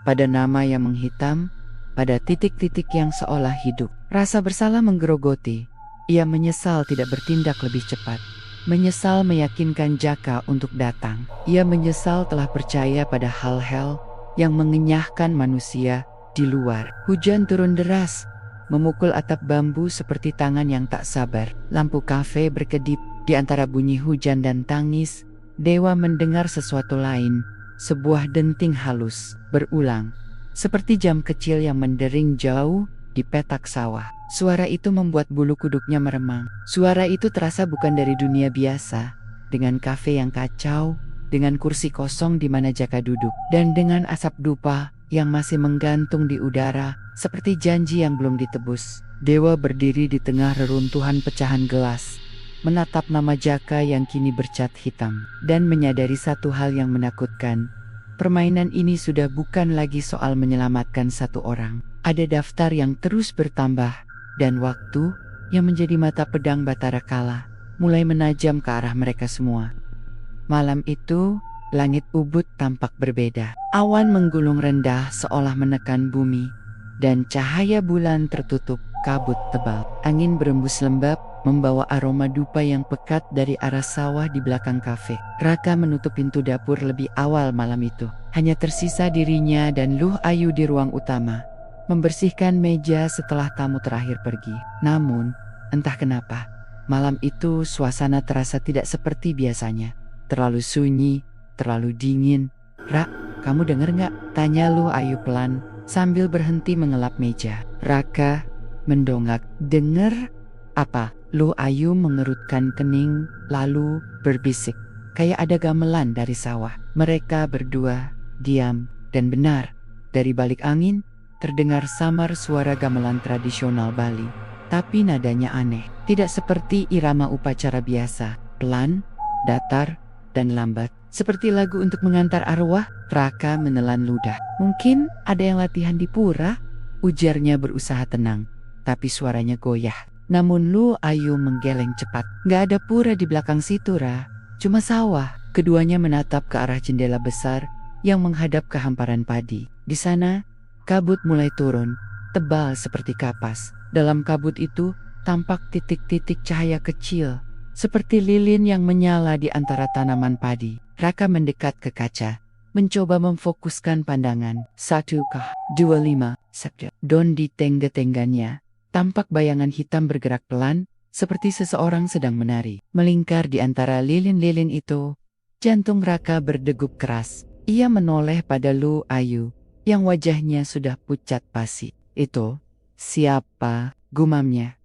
pada nama yang menghitam, pada titik-titik yang seolah hidup. Rasa bersalah menggerogoti. Ia menyesal tidak bertindak lebih cepat. Menyesal meyakinkan Jaka untuk datang. Ia menyesal telah percaya pada hal-hal yang mengenyahkan manusia di luar. Hujan turun deras, memukul atap bambu seperti tangan yang tak sabar. Lampu kafe berkedip. Di antara bunyi hujan dan tangis, Dewa mendengar sesuatu lain. Sebuah denting halus, berulang. Seperti jam kecil yang mendering jauh di petak sawah. Suara itu membuat bulu kuduknya meremang. Suara itu terasa bukan dari dunia biasa. Dengan kafe yang kacau, dengan kursi kosong di mana Jaka duduk, dan dengan asap dupa yang masih menggantung di udara, seperti janji yang belum ditebus. Dewa berdiri di tengah reruntuhan pecahan gelas, menatap nama Jaka yang kini bercat hitam, dan menyadari satu hal yang menakutkan. Permainan ini sudah bukan lagi soal menyelamatkan satu orang. Ada daftar yang terus bertambah, dan waktu yang menjadi mata pedang Batara Kala mulai menajam ke arah mereka semua. Malam itu, langit ubud tampak berbeda. Awan menggulung rendah seolah menekan bumi, dan cahaya bulan tertutup kabut tebal. Angin berembus lembab, membawa aroma dupa yang pekat dari arah sawah di belakang kafe. Raka menutup pintu dapur lebih awal malam itu. Hanya tersisa dirinya dan Luh Ayu di ruang utama, membersihkan meja setelah tamu terakhir pergi. Namun, entah kenapa, malam itu suasana terasa tidak seperti biasanya. Terlalu sunyi, terlalu dingin. Rak, kamu denger gak? Tanya Luh Ayu pelan, sambil berhenti mengelap meja. Raka mendongak. Denger apa? Luh Ayu mengerutkan kening, lalu berbisik. Kayak ada gamelan dari sawah. Mereka berdua diam, dan benar, dari balik angin terdengar samar suara gamelan tradisional Bali. Tapi nadanya aneh, tidak seperti irama upacara biasa, pelan, datar, dan lambat. Seperti lagu untuk mengantar arwah. Raka menelan ludah. Mungkin ada yang latihan di pura, ujarnya berusaha tenang, tapi suaranya goyah. Namun Luh Ayu menggeleng cepat. Gak ada pura di belakang situ, Ra. Cuma sawah. Keduanya menatap ke arah jendela besar yang menghadap ke hamparan padi. Di sana, kabut mulai turun, tebal seperti kapas. Dalam kabut itu, tampak titik-titik cahaya kecil, seperti lilin yang menyala di antara tanaman padi. Raka mendekat ke kaca, mencoba memfokuskan pandangan. 1,25 sektor. Don di tengga-tengganya, tampak bayangan hitam bergerak pelan, seperti seseorang sedang menari. Melingkar di antara lilin-lilin itu, jantung Raka berdegup keras. Ia menoleh pada Luh Ayu, yang wajahnya sudah pucat pasi. Itu, siapa? Gumamnya.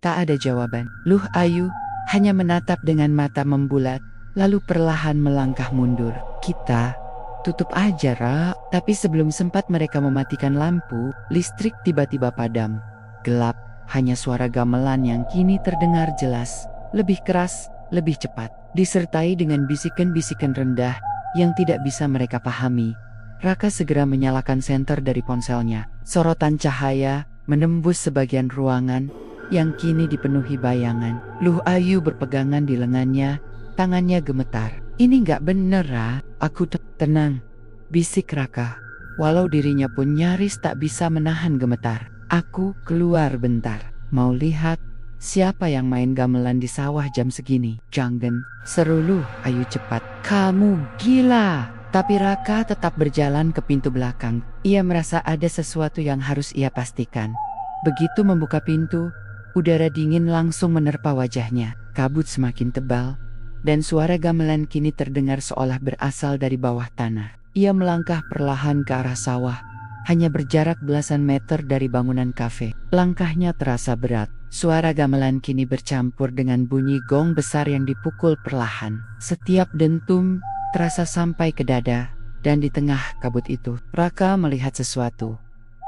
Tak ada jawaban. Luh Ayu hanya menatap dengan mata membulat, lalu perlahan melangkah mundur. Kita tutup aja, Ra. Tapi sebelum sempat mereka mematikan lampu, listrik tiba-tiba padam. Gelap, hanya suara gamelan yang kini terdengar jelas, lebih keras, lebih cepat, disertai dengan bisikan-bisikan rendah yang tidak bisa mereka pahami. Raka segera menyalakan senter dari ponselnya. Sorotan cahaya menembus sebagian ruangan yang kini dipenuhi bayangan. Luh Ayu berpegangan di lengannya, tangannya gemetar. Ini gak bener, Ra. Aku tenang, bisik Raka. walau dirinya pun nyaris tak bisa menahan gemetar. Aku keluar bentar, mau lihat siapa yang main gamelan di sawah jam segini. Janggen, seru lu, ayo cepat. Kamu gila. Tapi Raka tetap berjalan ke pintu belakang. Ia merasa ada sesuatu yang harus ia pastikan. Begitu membuka pintu, udara dingin langsung menerpa wajahnya. Kabut semakin tebal, dan suara gamelan kini terdengar seolah berasal dari bawah tanah. Ia melangkah perlahan ke arah sawah, hanya berjarak belasan meter dari bangunan kafe. Langkahnya terasa berat. Suara gamelan kini bercampur dengan bunyi gong besar yang dipukul perlahan. Setiap dentum terasa sampai ke dada, dan di tengah kabut itu, Raka melihat sesuatu.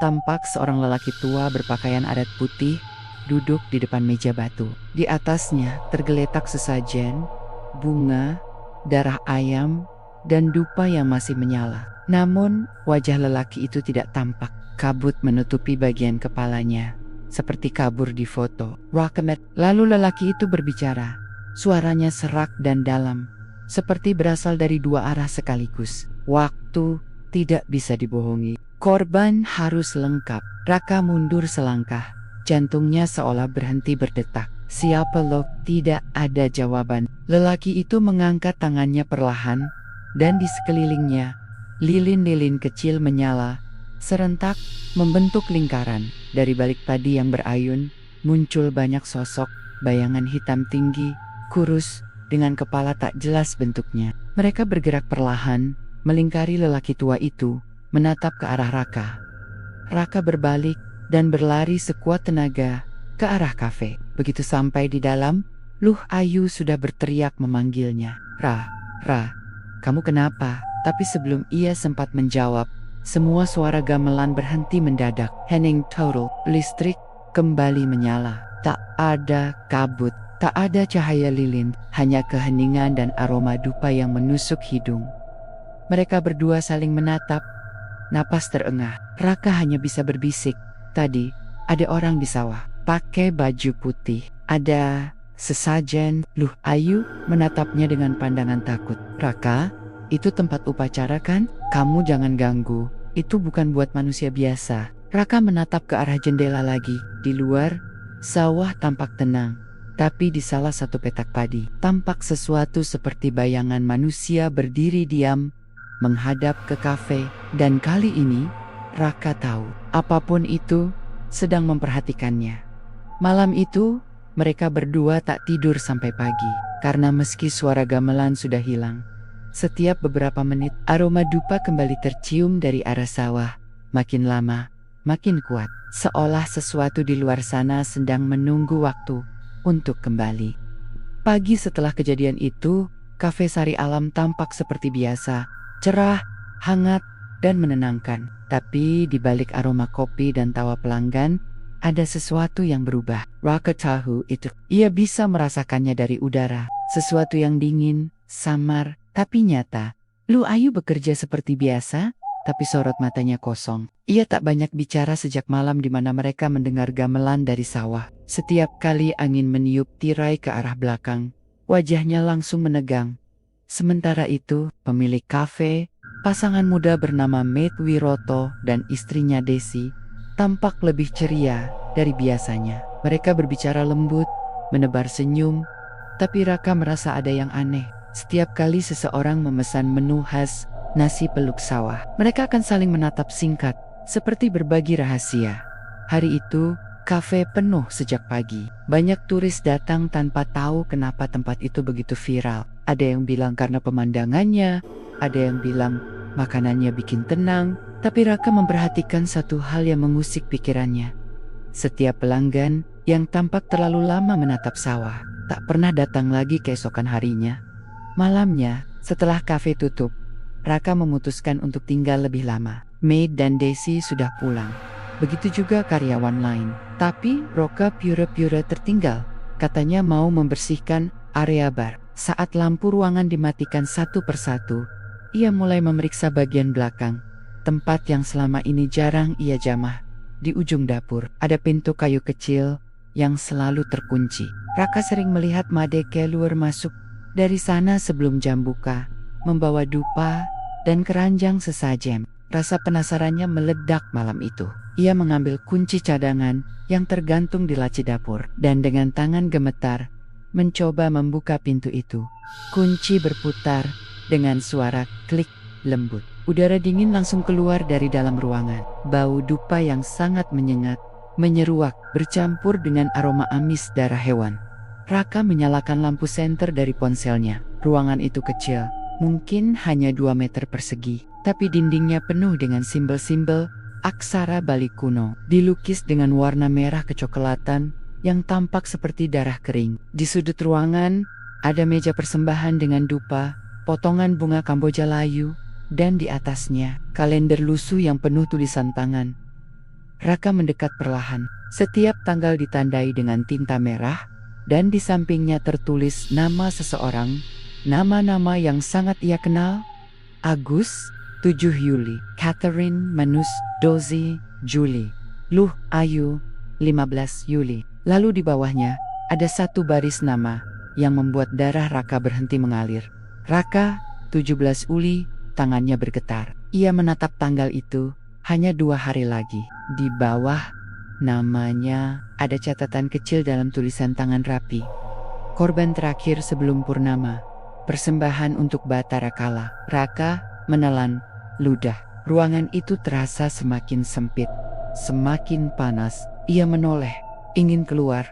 Tampak seorang lelaki tua berpakaian adat putih duduk di depan meja batu. Di atasnya tergeletak sesajen, bunga, darah ayam, dan dupa yang masih menyala. Namun, wajah lelaki itu tidak tampak. Kabut menutupi bagian kepalanya, seperti kabur di foto. Rakamet. Lalu lelaki itu berbicara. Suaranya serak dan dalam, seperti berasal dari dua arah sekaligus. Waktu tidak bisa dibohongi. Korban harus lengkap. Raka mundur selangkah. Jantungnya seolah berhenti berdetak. Siapa lo? Tidak ada jawaban. Lelaki itu mengangkat tangannya perlahan, dan di sekelilingnya, lilin-lilin kecil menyala, serentak membentuk lingkaran. Dari balik tadi yang berayun, muncul banyak sosok, bayangan hitam tinggi, kurus, dengan kepala tak jelas bentuknya. Mereka bergerak perlahan, melingkari lelaki tua itu, menatap ke arah Raka. Raka berbalik dan berlari sekuat tenaga ke arah kafe. Begitu sampai di dalam, Luh Ayu sudah berteriak memanggilnya. Ra, kamu kenapa? Tapi sebelum ia sempat menjawab, semua suara gamelan berhenti mendadak. Hening total, listrik kembali menyala. Tak ada kabut, tak ada cahaya lilin, hanya keheningan dan aroma dupa yang menusuk hidung. Mereka berdua saling menatap, napas terengah. Raka hanya bisa berbisik. Tadi, ada orang di sawah, pakai baju putih. Ada sesajen. Luh Ayu menatapnya dengan pandangan takut. Raka, itu tempat upacara kan? Kamu jangan ganggu, itu bukan buat manusia biasa. Raka menatap ke arah jendela lagi. Di luar, sawah tampak tenang. Tapi di salah satu petak padi, tampak sesuatu seperti bayangan manusia berdiri diam, menghadap ke kafe. Dan kali ini, Raka tahu, apapun itu sedang memperhatikannya. Malam itu, mereka berdua tak tidur sampai pagi, karena meski suara gamelan sudah hilang, setiap beberapa menit aroma dupa kembali tercium dari arah sawah. Makin lama, makin kuat, seolah sesuatu di luar sana sedang menunggu waktu untuk kembali. Pagi setelah kejadian itu, kafe Sari Alam tampak seperti biasa, cerah, hangat, dan menenangkan. Tapi di balik aroma kopi dan tawa pelanggan, ada sesuatu yang berubah. Raka tahu itu. Ia bisa merasakannya dari udara. Sesuatu yang dingin, samar, tapi nyata. Luh Ayu bekerja seperti biasa, tapi sorot matanya kosong. Ia tak banyak bicara sejak malam di mana mereka mendengar gamelan dari sawah. Setiap kali angin meniup tirai ke arah belakang, wajahnya langsung menegang. Sementara itu, pemilik kafe, pasangan muda bernama Matt Wiroto dan istrinya Desi, tampak lebih ceria dari biasanya. Mereka berbicara lembut, menebar senyum, tapi Raka merasa ada yang aneh. Setiap kali seseorang memesan menu khas nasi peluk sawah, mereka akan saling menatap singkat, seperti berbagi rahasia. Hari itu, kafe penuh sejak pagi. Banyak turis datang tanpa tahu kenapa tempat itu begitu viral. Ada yang bilang karena pemandangannya, ada yang bilang makanannya bikin tenang, tapi Raka memperhatikan satu hal yang mengusik pikirannya. Setiap pelanggan yang tampak terlalu lama menatap sawah, tak pernah datang lagi keesokan harinya. Malamnya, setelah kafe tutup, Raka memutuskan untuk tinggal lebih lama. Maid dan Desi sudah pulang. Begitu juga karyawan lain. Tapi Raka pura-pura tertinggal. Katanya mau membersihkan area bar. Saat lampu ruangan dimatikan satu persatu, ia mulai memeriksa bagian belakang, tempat yang selama ini jarang ia jamah. Di ujung dapur, ada pintu kayu kecil yang selalu terkunci. Raka sering melihat Made keluar masuk dari sana sebelum jam buka, membawa dupa dan keranjang sesajen. Rasa penasarannya meledak malam itu. Ia mengambil kunci cadangan yang tergantung di laci dapur dan dengan tangan gemetar mencoba membuka pintu itu. Kunci berputar dengan suara klik lembut. Udara dingin langsung keluar dari dalam ruangan. Bau dupa yang sangat menyengat menyeruak bercampur dengan aroma amis darah hewan. Raka menyalakan lampu senter dari ponselnya. Ruangan itu kecil, mungkin hanya 2 meter persegi, tapi dindingnya penuh dengan simbol-simbol aksara Bali kuno, dilukis dengan warna merah kecoklatan yang tampak seperti darah kering. Di sudut ruangan, ada meja persembahan dengan dupa, potongan bunga Kamboja layu, dan di atasnya, kalender lusuh yang penuh tulisan tangan. Raka mendekat perlahan. Setiap tanggal ditandai dengan tinta merah, dan di sampingnya tertulis nama seseorang, nama-nama yang sangat ia kenal. Agus, 7 Juli, Catherine, Manus, Dozi, Juli, Luh, Ayu, 15 Juli. Lalu di bawahnya, ada satu baris nama yang membuat darah Raka berhenti mengalir. Raka, 17 Juli, tangannya bergetar. Ia menatap tanggal itu, hanya 2 hari lagi. Di bawah namanya ada catatan kecil dalam tulisan tangan rapi. Korban terakhir sebelum purnama. Persembahan untuk Batara Kala. Raka menelan ludah. Ruangan itu terasa semakin sempit, semakin panas. Ia menoleh, ingin keluar,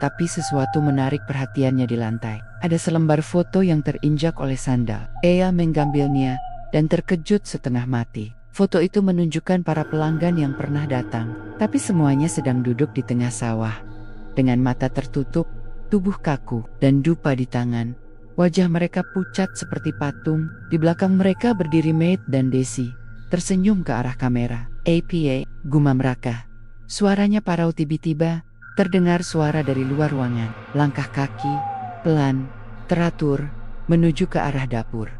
tapi sesuatu menarik perhatiannya di lantai. Ada selembar foto yang terinjak oleh sandal. Ia mengambilnya dan terkejut setengah mati. Foto itu menunjukkan para pelanggan yang pernah datang, tapi semuanya sedang duduk di tengah sawah. Dengan mata tertutup, tubuh kaku, dan dupa di tangan. Wajah mereka pucat seperti patung. Di belakang mereka berdiri Maid dan Desi, tersenyum ke arah kamera. "APA," gumam Raka. Suaranya parau tiba-tiba, terdengar suara dari luar ruangan. Langkah kaki, pelan, teratur, menuju ke arah dapur.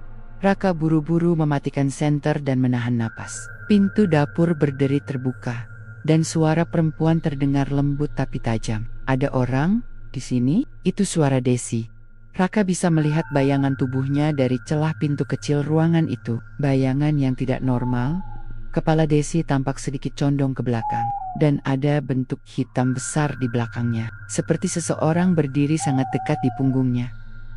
Raka buru-buru mematikan senter dan menahan napas. Pintu dapur berderi terbuka, dan suara perempuan terdengar lembut tapi tajam. "Ada orang di sini?" Itu suara Desi. Raka bisa melihat bayangan tubuhnya dari celah pintu kecil ruangan itu. Bayangan yang tidak normal. Kepala Desi tampak sedikit condong ke belakang, dan ada bentuk hitam besar di belakangnya, seperti seseorang berdiri sangat dekat di punggungnya.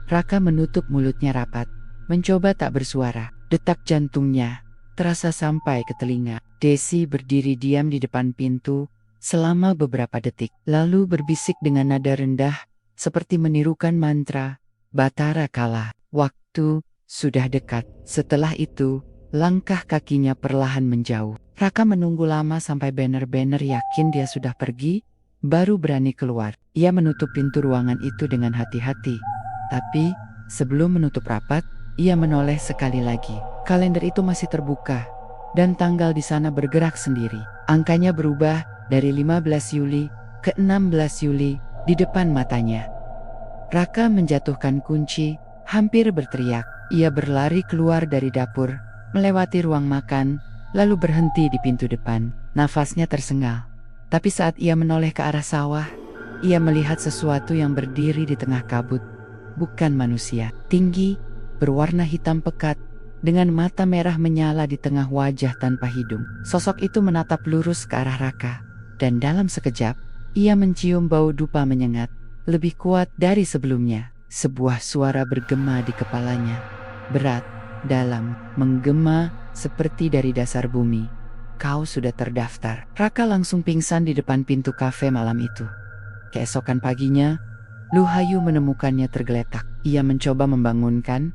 Raka menutup mulutnya rapat, mencoba tak bersuara. Detak jantungnya terasa sampai ke telinga. Desi berdiri diam di depan pintu selama beberapa detik, lalu berbisik dengan nada rendah, seperti menirukan mantra, "Batara Kala, waktu sudah dekat." Setelah itu, langkah kakinya perlahan menjauh. Raka menunggu lama sampai banner-banner yakin dia sudah pergi, baru berani keluar. Ia menutup pintu ruangan itu dengan hati-hati. Tapi, sebelum menutup rapat, ia menoleh sekali lagi. Kalender itu masih terbuka, dan tanggal di sana bergerak sendiri. Angkanya berubah dari 15 Juli ke 16 Juli di depan matanya. Raka menjatuhkan kunci, hampir berteriak. Ia berlari keluar dari dapur, melewati ruang makan, lalu berhenti di pintu depan. Nafasnya tersengal. Tapi saat ia menoleh ke arah sawah, ia melihat sesuatu yang berdiri di tengah kabut. Bukan manusia, tinggi, berwarna hitam pekat, dengan mata merah menyala di tengah wajah tanpa hidung. Sosok itu menatap lurus ke arah Raka, dan dalam sekejap, ia mencium bau dupa menyengat, lebih kuat dari sebelumnya. Sebuah suara bergema di kepalanya, berat, dalam, menggema seperti dari dasar bumi. "Kau sudah terdaftar." Raka langsung pingsan di depan pintu kafe malam itu. Keesokan paginya, Luhayu menemukannya tergeletak. Ia mencoba membangunkan,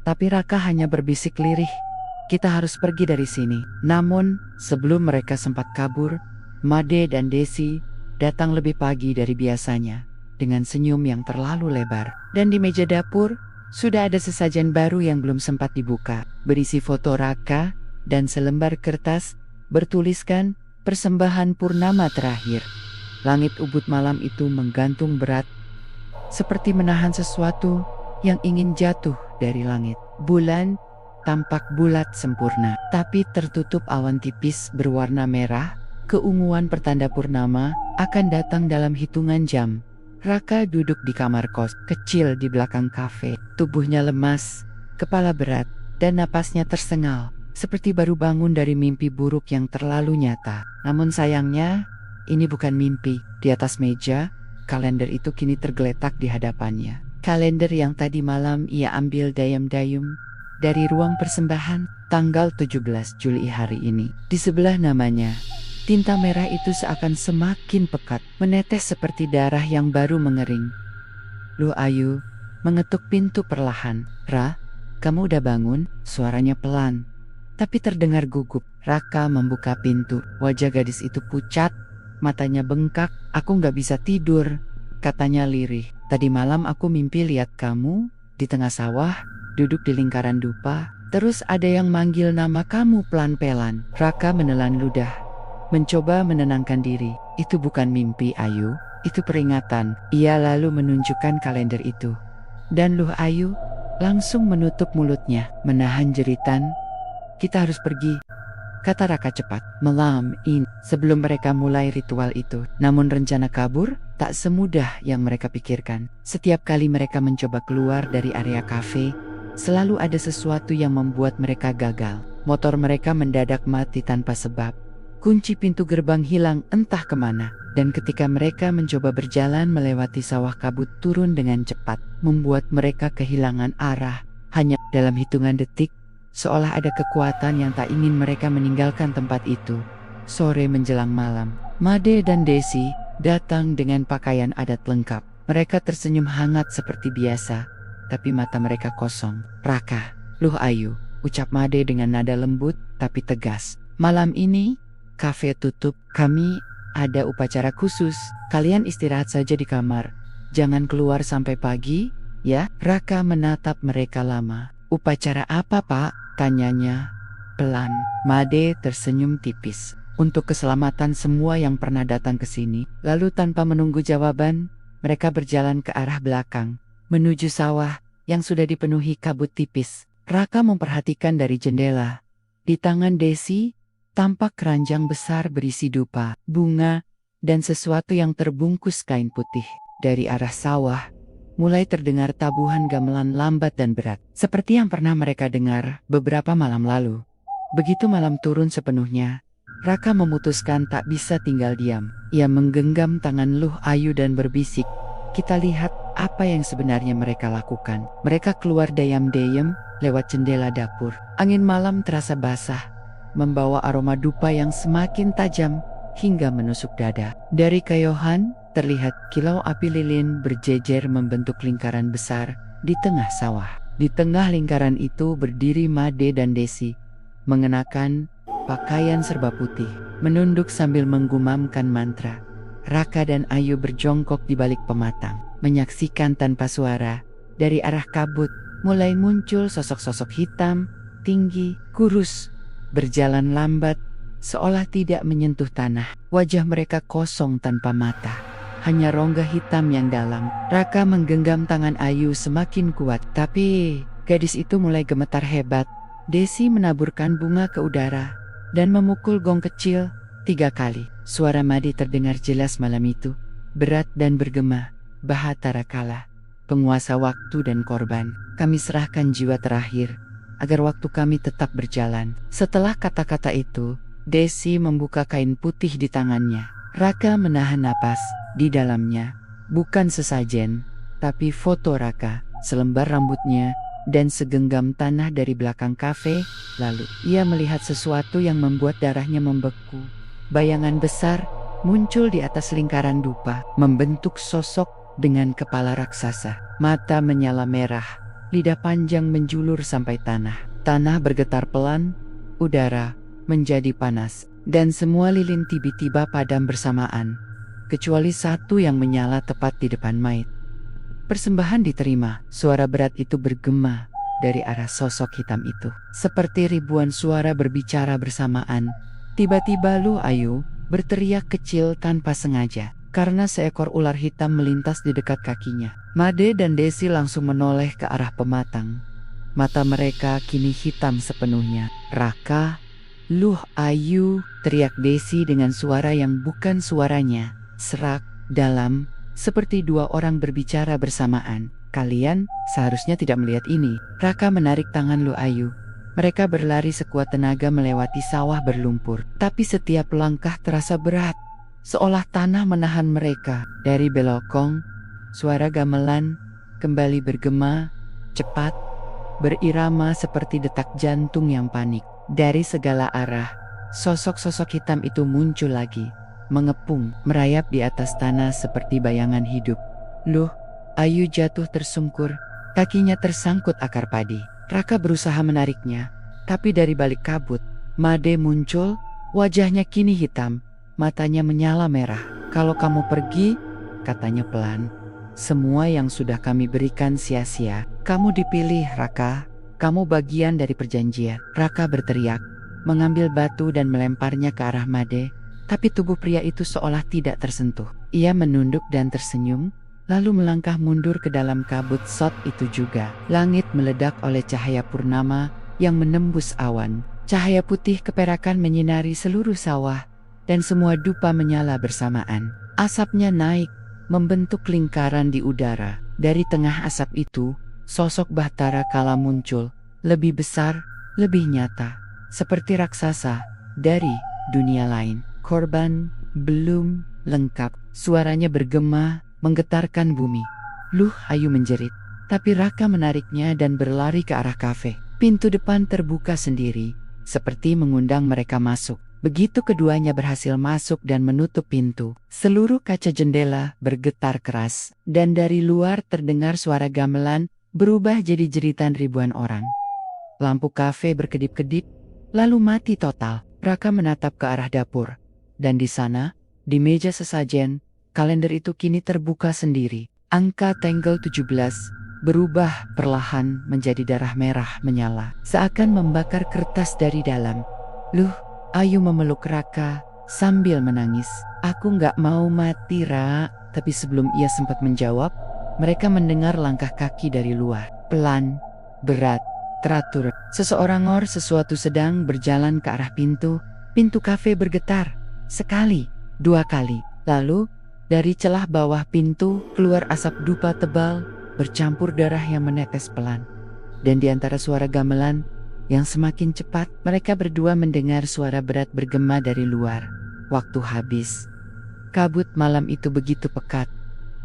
tapi Raka hanya berbisik lirih, "Kita harus pergi dari sini." Namun, sebelum mereka sempat kabur, Made dan Desi datang lebih pagi dari biasanya, dengan senyum yang terlalu lebar. Dan di meja dapur, sudah ada sesajen baru yang belum sempat dibuka, berisi foto Raka, dan selembar kertas, bertuliskan, "Persembahan Purnama terakhir." Langit ubud malam itu menggantung berat, seperti menahan sesuatu yang ingin jatuh dari langit. Bulan tampak bulat sempurna, tapi tertutup awan tipis berwarna merah. Keunguan pertanda purnama akan datang dalam hitungan jam. Raka duduk di kamar kos kecil di belakang kafe. Tubuhnya lemas, kepala berat, dan napasnya tersengal. seperti baru bangun dari mimpi buruk yang terlalu nyata. Namun sayangnya, ini bukan mimpi. Di atas meja, kalender itu kini tergeletak di hadapannya. Kalender yang tadi malam ia ambil dayam-dayum dari ruang persembahan, tanggal 17 Juli hari ini. Di sebelah namanya, tinta merah itu seakan semakin pekat, menetes seperti darah yang baru mengering. Luh Ayu mengetuk pintu perlahan. "Ra, kamu udah bangun?" Suaranya pelan, tapi terdengar gugup. Raka membuka pintu. Wajah gadis itu pucat, matanya bengkak. "Aku gak bisa tidur," katanya lirih. "Tadi malam aku mimpi lihat kamu di tengah sawah, duduk di lingkaran dupa. Terus ada yang manggil nama kamu pelan-pelan." Raka menelan ludah, mencoba menenangkan diri. "Itu bukan mimpi, Ayu. Itu peringatan." Ia lalu menunjukkan kalender itu. Dan Luh Ayu langsung menutup mulutnya, menahan jeritan. "Kita harus pergi," kata Raka cepat. "Malam ini." Sebelum mereka mulai ritual itu. Namun rencana kabur tak semudah yang mereka pikirkan. Setiap kali mereka mencoba keluar dari area kafe, selalu ada sesuatu yang membuat mereka gagal. Motor mereka mendadak mati tanpa sebab. Kunci pintu gerbang hilang entah kemana. Dan ketika mereka mencoba berjalan melewati sawah, kabut turun dengan cepat, membuat mereka kehilangan arah. Hanya dalam hitungan detik, seolah ada kekuatan yang tak ingin mereka meninggalkan tempat itu. Sore menjelang malam, Made dan Desi datang dengan pakaian adat lengkap. Mereka tersenyum hangat seperti biasa, tapi mata mereka kosong. "Raka, Luh Ayu," ucap Made dengan nada lembut tapi tegas. "Malam ini kafe tutup. Kami ada upacara khusus. Kalian istirahat saja di kamar. Jangan keluar sampai pagi, ya?" Raka menatap mereka lama. "Upacara apa, Pak?" tanyanya pelan. Made tersenyum tipis. "Untuk keselamatan semua yang pernah datang ke sini." Lalu tanpa menunggu jawaban, mereka berjalan ke arah belakang, menuju sawah yang sudah dipenuhi kabut tipis. Raka memperhatikan dari jendela. Di tangan Desi tampak keranjang besar berisi dupa, bunga, dan sesuatu yang terbungkus kain putih. Dari arah sawah, mulai terdengar tabuhan gamelan lambat dan berat, seperti yang pernah mereka dengar beberapa malam lalu. Begitu malam turun sepenuhnya, Raka memutuskan tak bisa tinggal diam. Ia menggenggam tangan Luh Ayu dan berbisik, "Kita lihat apa yang sebenarnya mereka lakukan." Mereka keluar dayam-dayam lewat jendela dapur. Angin malam terasa basah, membawa aroma dupa yang semakin tajam hingga menusuk dada. Dari kejauhan, terlihat kilau api lilin berjejer membentuk lingkaran besar di tengah sawah. Di tengah lingkaran itu berdiri Made dan Desi, mengenakan pakaian serba putih, menunduk sambil menggumamkan mantra. Raka dan Ayu berjongkok di balik pematang, menyaksikan tanpa suara. Dari arah kabut, mulai muncul sosok-sosok hitam, tinggi, kurus, berjalan lambat, seolah tidak menyentuh tanah. Wajah mereka kosong tanpa mata, hanya rongga hitam yang dalam. Raka menggenggam tangan Ayu semakin kuat, tapi gadis itu mulai gemetar hebat. Desi menaburkan bunga ke udara dan memukul gong kecil 3 kali. Suara Made terdengar jelas malam itu, berat dan bergema. "Bahatara Kala, penguasa waktu dan korban, kami serahkan jiwa terakhir agar waktu kami tetap berjalan." Setelah kata-kata itu, Desi membuka kain putih di tangannya. Raka menahan napas. Di dalamnya, bukan sesajen, tapi foto Raka, selembar rambutnya, dan segenggam tanah dari belakang kafe. Lalu, ia melihat sesuatu yang membuat darahnya membeku. Bayangan besar muncul di atas lingkaran dupa, membentuk sosok dengan kepala raksasa. Mata menyala merah, lidah panjang menjulur sampai tanah. Tanah bergetar pelan, udara menjadi panas, dan semua lilin tiba-tiba padam bersamaan, kecuali satu yang menyala tepat di depan mayat. Persembahan diterima. Suara berat itu bergema dari arah sosok hitam itu, seperti ribuan suara berbicara bersamaan. Tiba-tiba Luh Ayu berteriak kecil tanpa sengaja, karena seekor ular hitam melintas di dekat kakinya. Made dan Desi langsung menoleh ke arah pematang. Mata mereka kini hitam sepenuhnya. "Raka, Luh Ayu," teriak Desi dengan suara yang bukan suaranya, serak, dalam, seperti 2 orang berbicara bersamaan. "Kalian seharusnya tidak melihat ini." Raka menarik tangan Luh Ayu, Mereka berlari sekuat tenaga melewati sawah berlumpur. Tapi setiap langkah terasa berat, seolah tanah menahan mereka. Dari belokong, suara gamelan kembali bergema, cepat, berirama seperti detak jantung yang panik. Dari segala arah, sosok-sosok hitam itu muncul lagi, mengepung, merayap di atas tanah seperti bayangan hidup. Luh Ayu jatuh tersungkur, kakinya tersangkut akar padi. Raka berusaha menariknya, tapi dari balik kabut, Made muncul, wajahnya kini hitam, matanya menyala merah. "Kalau kamu pergi," katanya pelan, "semua yang sudah kami berikan sia-sia. Kamu dipilih, Raka. Kamu bagian dari perjanjian." Raka berteriak, mengambil batu dan melemparnya ke arah Made, tapi tubuh pria itu seolah tidak tersentuh. Ia menunduk dan tersenyum, lalu melangkah mundur ke dalam kabut sot itu juga. Langit meledak oleh cahaya purnama yang menembus awan. Cahaya putih keperakan menyinari seluruh sawah, dan semua dupa menyala bersamaan. Asapnya naik, membentuk lingkaran di udara. Dari tengah asap itu, sosok Bahtara Kala muncul, lebih besar, lebih nyata, seperti raksasa dari dunia lain. Korban belum lengkap, suaranya bergema, menggetarkan bumi. Luh Ayu menjerit, tapi Raka menariknya dan berlari ke arah kafe. Pintu depan terbuka sendiri, seperti mengundang mereka masuk. Begitu keduanya berhasil masuk dan menutup pintu, seluruh kaca jendela bergetar keras, dan dari luar terdengar suara gamelan berubah jadi jeritan ribuan orang. Lampu kafe berkedip-kedip, lalu mati total. Raka menatap ke arah dapur, dan di sana, di meja sesajen, kalender itu kini terbuka sendiri. Angka tanggal 17 berubah perlahan menjadi darah merah menyala, seakan membakar kertas dari dalam. Luh Ayu memeluk Raka sambil menangis. "Aku nggak mau mati, Ra." Tapi sebelum ia sempat menjawab, mereka mendengar langkah kaki dari luar. Pelan, berat, teratur. Seseorang sesuatu sedang berjalan ke arah pintu. Pintu kafe bergetar. Sekali, dua kali. Lalu, dari celah bawah pintu, keluar asap dupa tebal, bercampur darah yang menetes pelan. Dan di antara suara gamelan yang semakin cepat, mereka berdua mendengar suara berat bergema dari luar. Waktu habis. Kabut malam itu begitu pekat,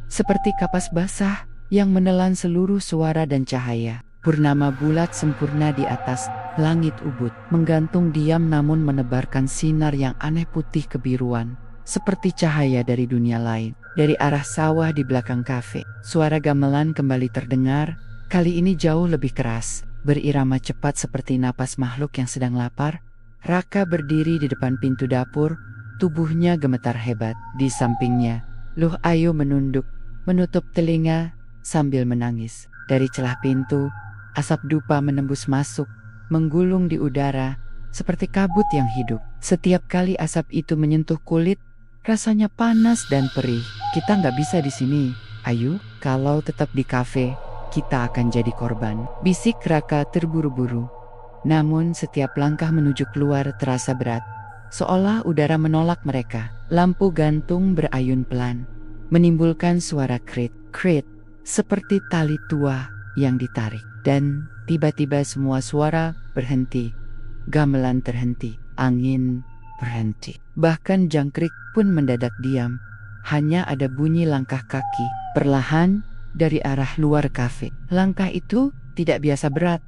seperti kapas basah yang menelan seluruh suara dan cahaya. Purnama bulat sempurna di atas langit ubud, menggantung diam namun menebarkan sinar yang aneh putih kebiruan, seperti cahaya dari dunia lain. Dari arah sawah di belakang kafe, suara gamelan kembali terdengar, kali ini jauh lebih keras, berirama cepat seperti napas makhluk yang sedang lapar. Raka berdiri di depan pintu dapur, tubuhnya gemetar hebat. Di sampingnya, Luh Ayu menunduk, menutup telinga, sambil menangis. Dari celah pintu, asap dupa menembus masuk, menggulung di udara, seperti kabut yang hidup. Setiap kali asap itu menyentuh kulit, rasanya panas dan perih. "Kita nggak bisa di sini, Ayu. Kalau tetap di kafe, kita akan jadi korban," bisik Raka terburu-buru. Namun setiap langkah menuju keluar terasa berat, seolah udara menolak mereka. Lampu gantung berayun pelan, menimbulkan suara krit-krit, seperti tali tua yang ditarik. Dan tiba-tiba semua suara berhenti. Gamelan terhenti, angin berhenti. Bahkan jangkrik pun mendadak diam. Hanya ada bunyi langkah kaki, perlahan, dari arah luar kafe. Langkah itu tidak biasa berat,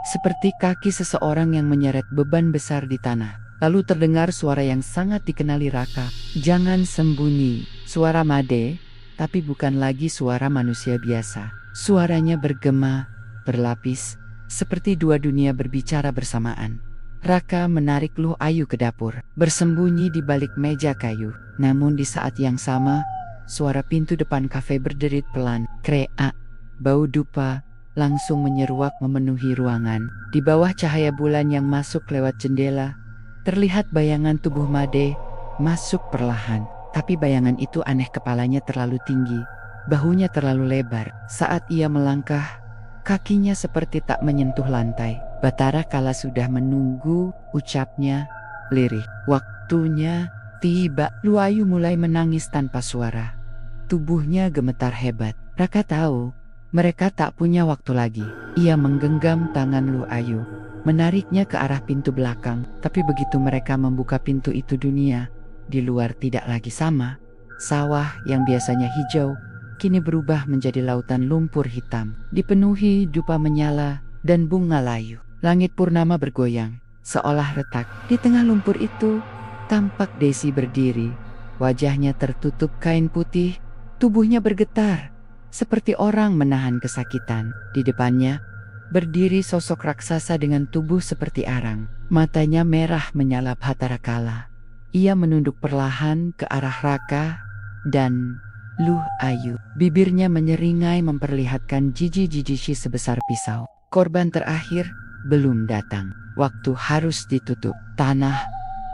seperti kaki seseorang yang menyeret beban besar di tanah. Lalu terdengar suara yang sangat dikenali Raka. "Jangan sembunyi." Suara Made, tapi bukan lagi suara manusia biasa. Suaranya bergema, berlapis, seperti dua dunia berbicara bersamaan. Raka menarik Luh Ayu ke dapur, bersembunyi di balik meja kayu. Namun di saat yang sama, suara pintu depan kafe berderit pelan. Krea, bau dupa langsung menyeruak memenuhi ruangan. Di bawah cahaya bulan yang masuk lewat jendela, terlihat bayangan tubuh Made masuk perlahan. Tapi bayangan itu aneh, kepalanya terlalu tinggi, bahunya terlalu lebar. Saat ia melangkah, kakinya seperti tak menyentuh lantai. Bahtara Kala sudah menunggu, ucapnya lirih. Waktunya tiba. Luh Ayu mulai menangis tanpa suara. Tubuhnya gemetar hebat. Raka tahu, mereka tak punya waktu lagi. Ia menggenggam tangan Luh Ayu, menariknya ke arah pintu belakang. Tapi begitu mereka membuka pintu itu, dunia di luar tidak lagi sama. Sawah yang biasanya hijau kini berubah menjadi lautan lumpur hitam, dipenuhi dupa menyala dan bunga layu. Langit purnama bergoyang, seolah retak. Di tengah lumpur itu, tampak Desi berdiri. Wajahnya tertutup kain putih, tubuhnya bergetar, seperti orang menahan kesakitan. Di depannya, berdiri sosok raksasa dengan tubuh seperti arang. Matanya merah menyalap Hatara Kala. Ia menunduk perlahan ke arah Raka dan Luh Ayu. Bibirnya menyeringai memperlihatkan jiji-jiji sebesar pisau. Korban terakhir belum datang. Waktu harus ditutup. Tanah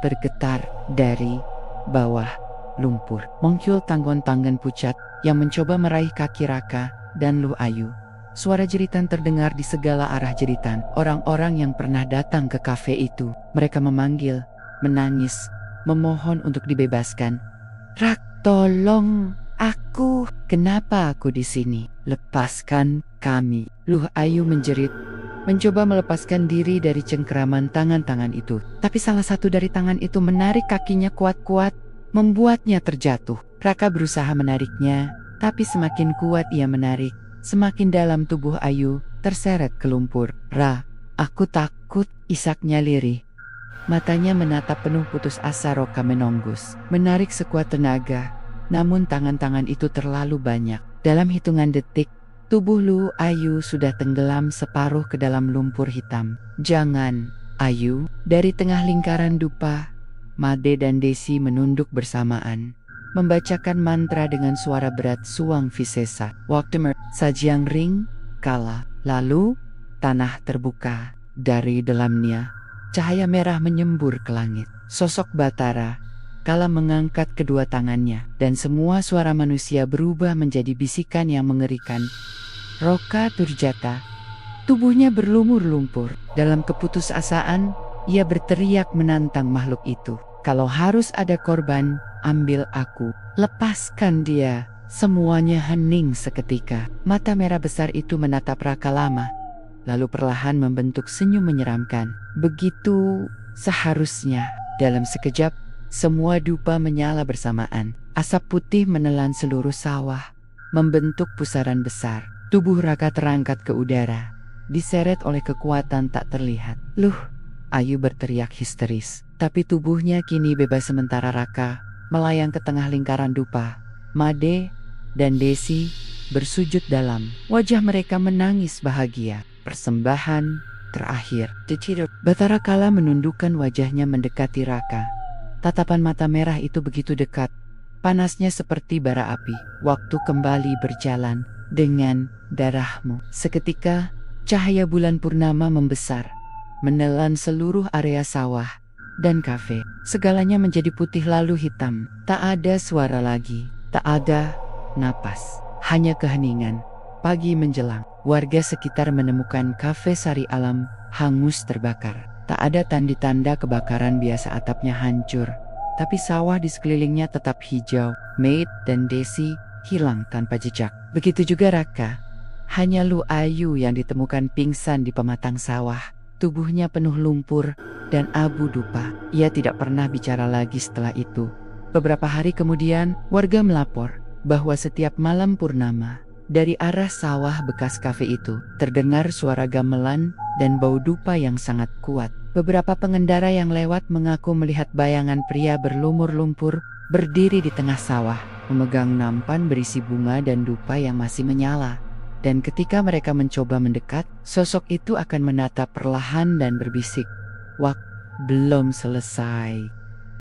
bergetar dari bawah lumpur. Muncul tanggon-tanggon pucat yang mencoba meraih kaki Raka dan Luh Ayu. Suara jeritan terdengar di segala arah jeritan. Orang-orang yang pernah datang ke kafe itu. Mereka memanggil, menangis, memohon untuk dibebaskan. Rak, tolong aku. Kenapa aku di sini? Lepaskan kami. Luh Ayu menjerit, mencoba melepaskan diri dari cengkeraman tangan-tangan itu. Tapi salah satu dari tangan itu menarik kakinya kuat-kuat, membuatnya terjatuh. Raka berusaha menariknya, tapi semakin kuat ia menarik, semakin dalam tubuh Ayu terseret ke lumpur. Ra, aku takut, isaknya lirih. Matanya menatap penuh putus asa. Raka menonggus, menarik sekuat tenaga, namun tangan-tangan itu terlalu banyak. Dalam hitungan detik, tubuh Luh Ayu sudah tenggelam separuh ke dalam lumpur hitam. Jangan, Ayu. Dari tengah lingkaran dupa, Made dan Desi menunduk bersamaan, membacakan mantra dengan suara berat. Suang Visesa, Waktu Sajiang Ring, Kala. Lalu, tanah terbuka. Dari dalamnya, cahaya merah menyembur ke langit. Sosok Batara Kala mengangkat kedua tangannya, dan semua suara manusia berubah menjadi bisikan yang mengerikan. Roka Turjata, tubuhnya berlumur lumpur. Dalam keputusasaan, ia berteriak menantang makhluk itu. Kalau harus ada korban, ambil aku. Lepaskan dia. Semuanya hening seketika. Mata merah besar itu menatap Raka lama, lalu perlahan membentuk senyum menyeramkan. Begitu seharusnya. Dalam sekejap, semua dupa menyala bersamaan. Asap putih menelan seluruh sawah, membentuk pusaran besar. Tubuh Raka terangkat ke udara, diseret oleh kekuatan tak terlihat. Luh Ayu berteriak histeris, tapi tubuhnya kini bebas sementara Raka melayang ke tengah lingkaran dupa. Made dan Desi bersujud dalam. Wajah mereka menangis bahagia. Persembahan terakhir. Batara Kala menundukkan wajahnya mendekati Raka. Tatapan mata merah itu begitu dekat, panasnya seperti bara api. Waktu kembali berjalan dengan darahmu. Seketika, cahaya bulan purnama membesar, menelan seluruh area sawah dan kafe. Segalanya menjadi putih lalu hitam. Tak ada suara lagi, tak ada napas, hanya keheningan. Pagi menjelang, warga sekitar menemukan kafe Sari Alam hangus terbakar. Tak ada tanda-tanda kebakaran biasa, atapnya hancur, tapi sawah di sekelilingnya tetap hijau. Maid dan Desi hilang tanpa jejak. Begitu juga Raka. Hanya Luh Ayu yang ditemukan pingsan di pematang sawah. Tubuhnya penuh lumpur dan abu dupa. Ia tidak pernah bicara lagi setelah itu. Beberapa hari kemudian, warga melapor bahwa setiap malam purnama, dari arah sawah bekas kafe itu, terdengar suara gamelan dan bau dupa yang sangat kuat. Beberapa pengendara yang lewat mengaku melihat bayangan pria berlumur lumpur berdiri di tengah sawah, memegang nampan berisi bunga dan dupa yang masih menyala. Dan ketika mereka mencoba mendekat, sosok itu akan menatap perlahan dan berbisik, "Wak, belum selesai."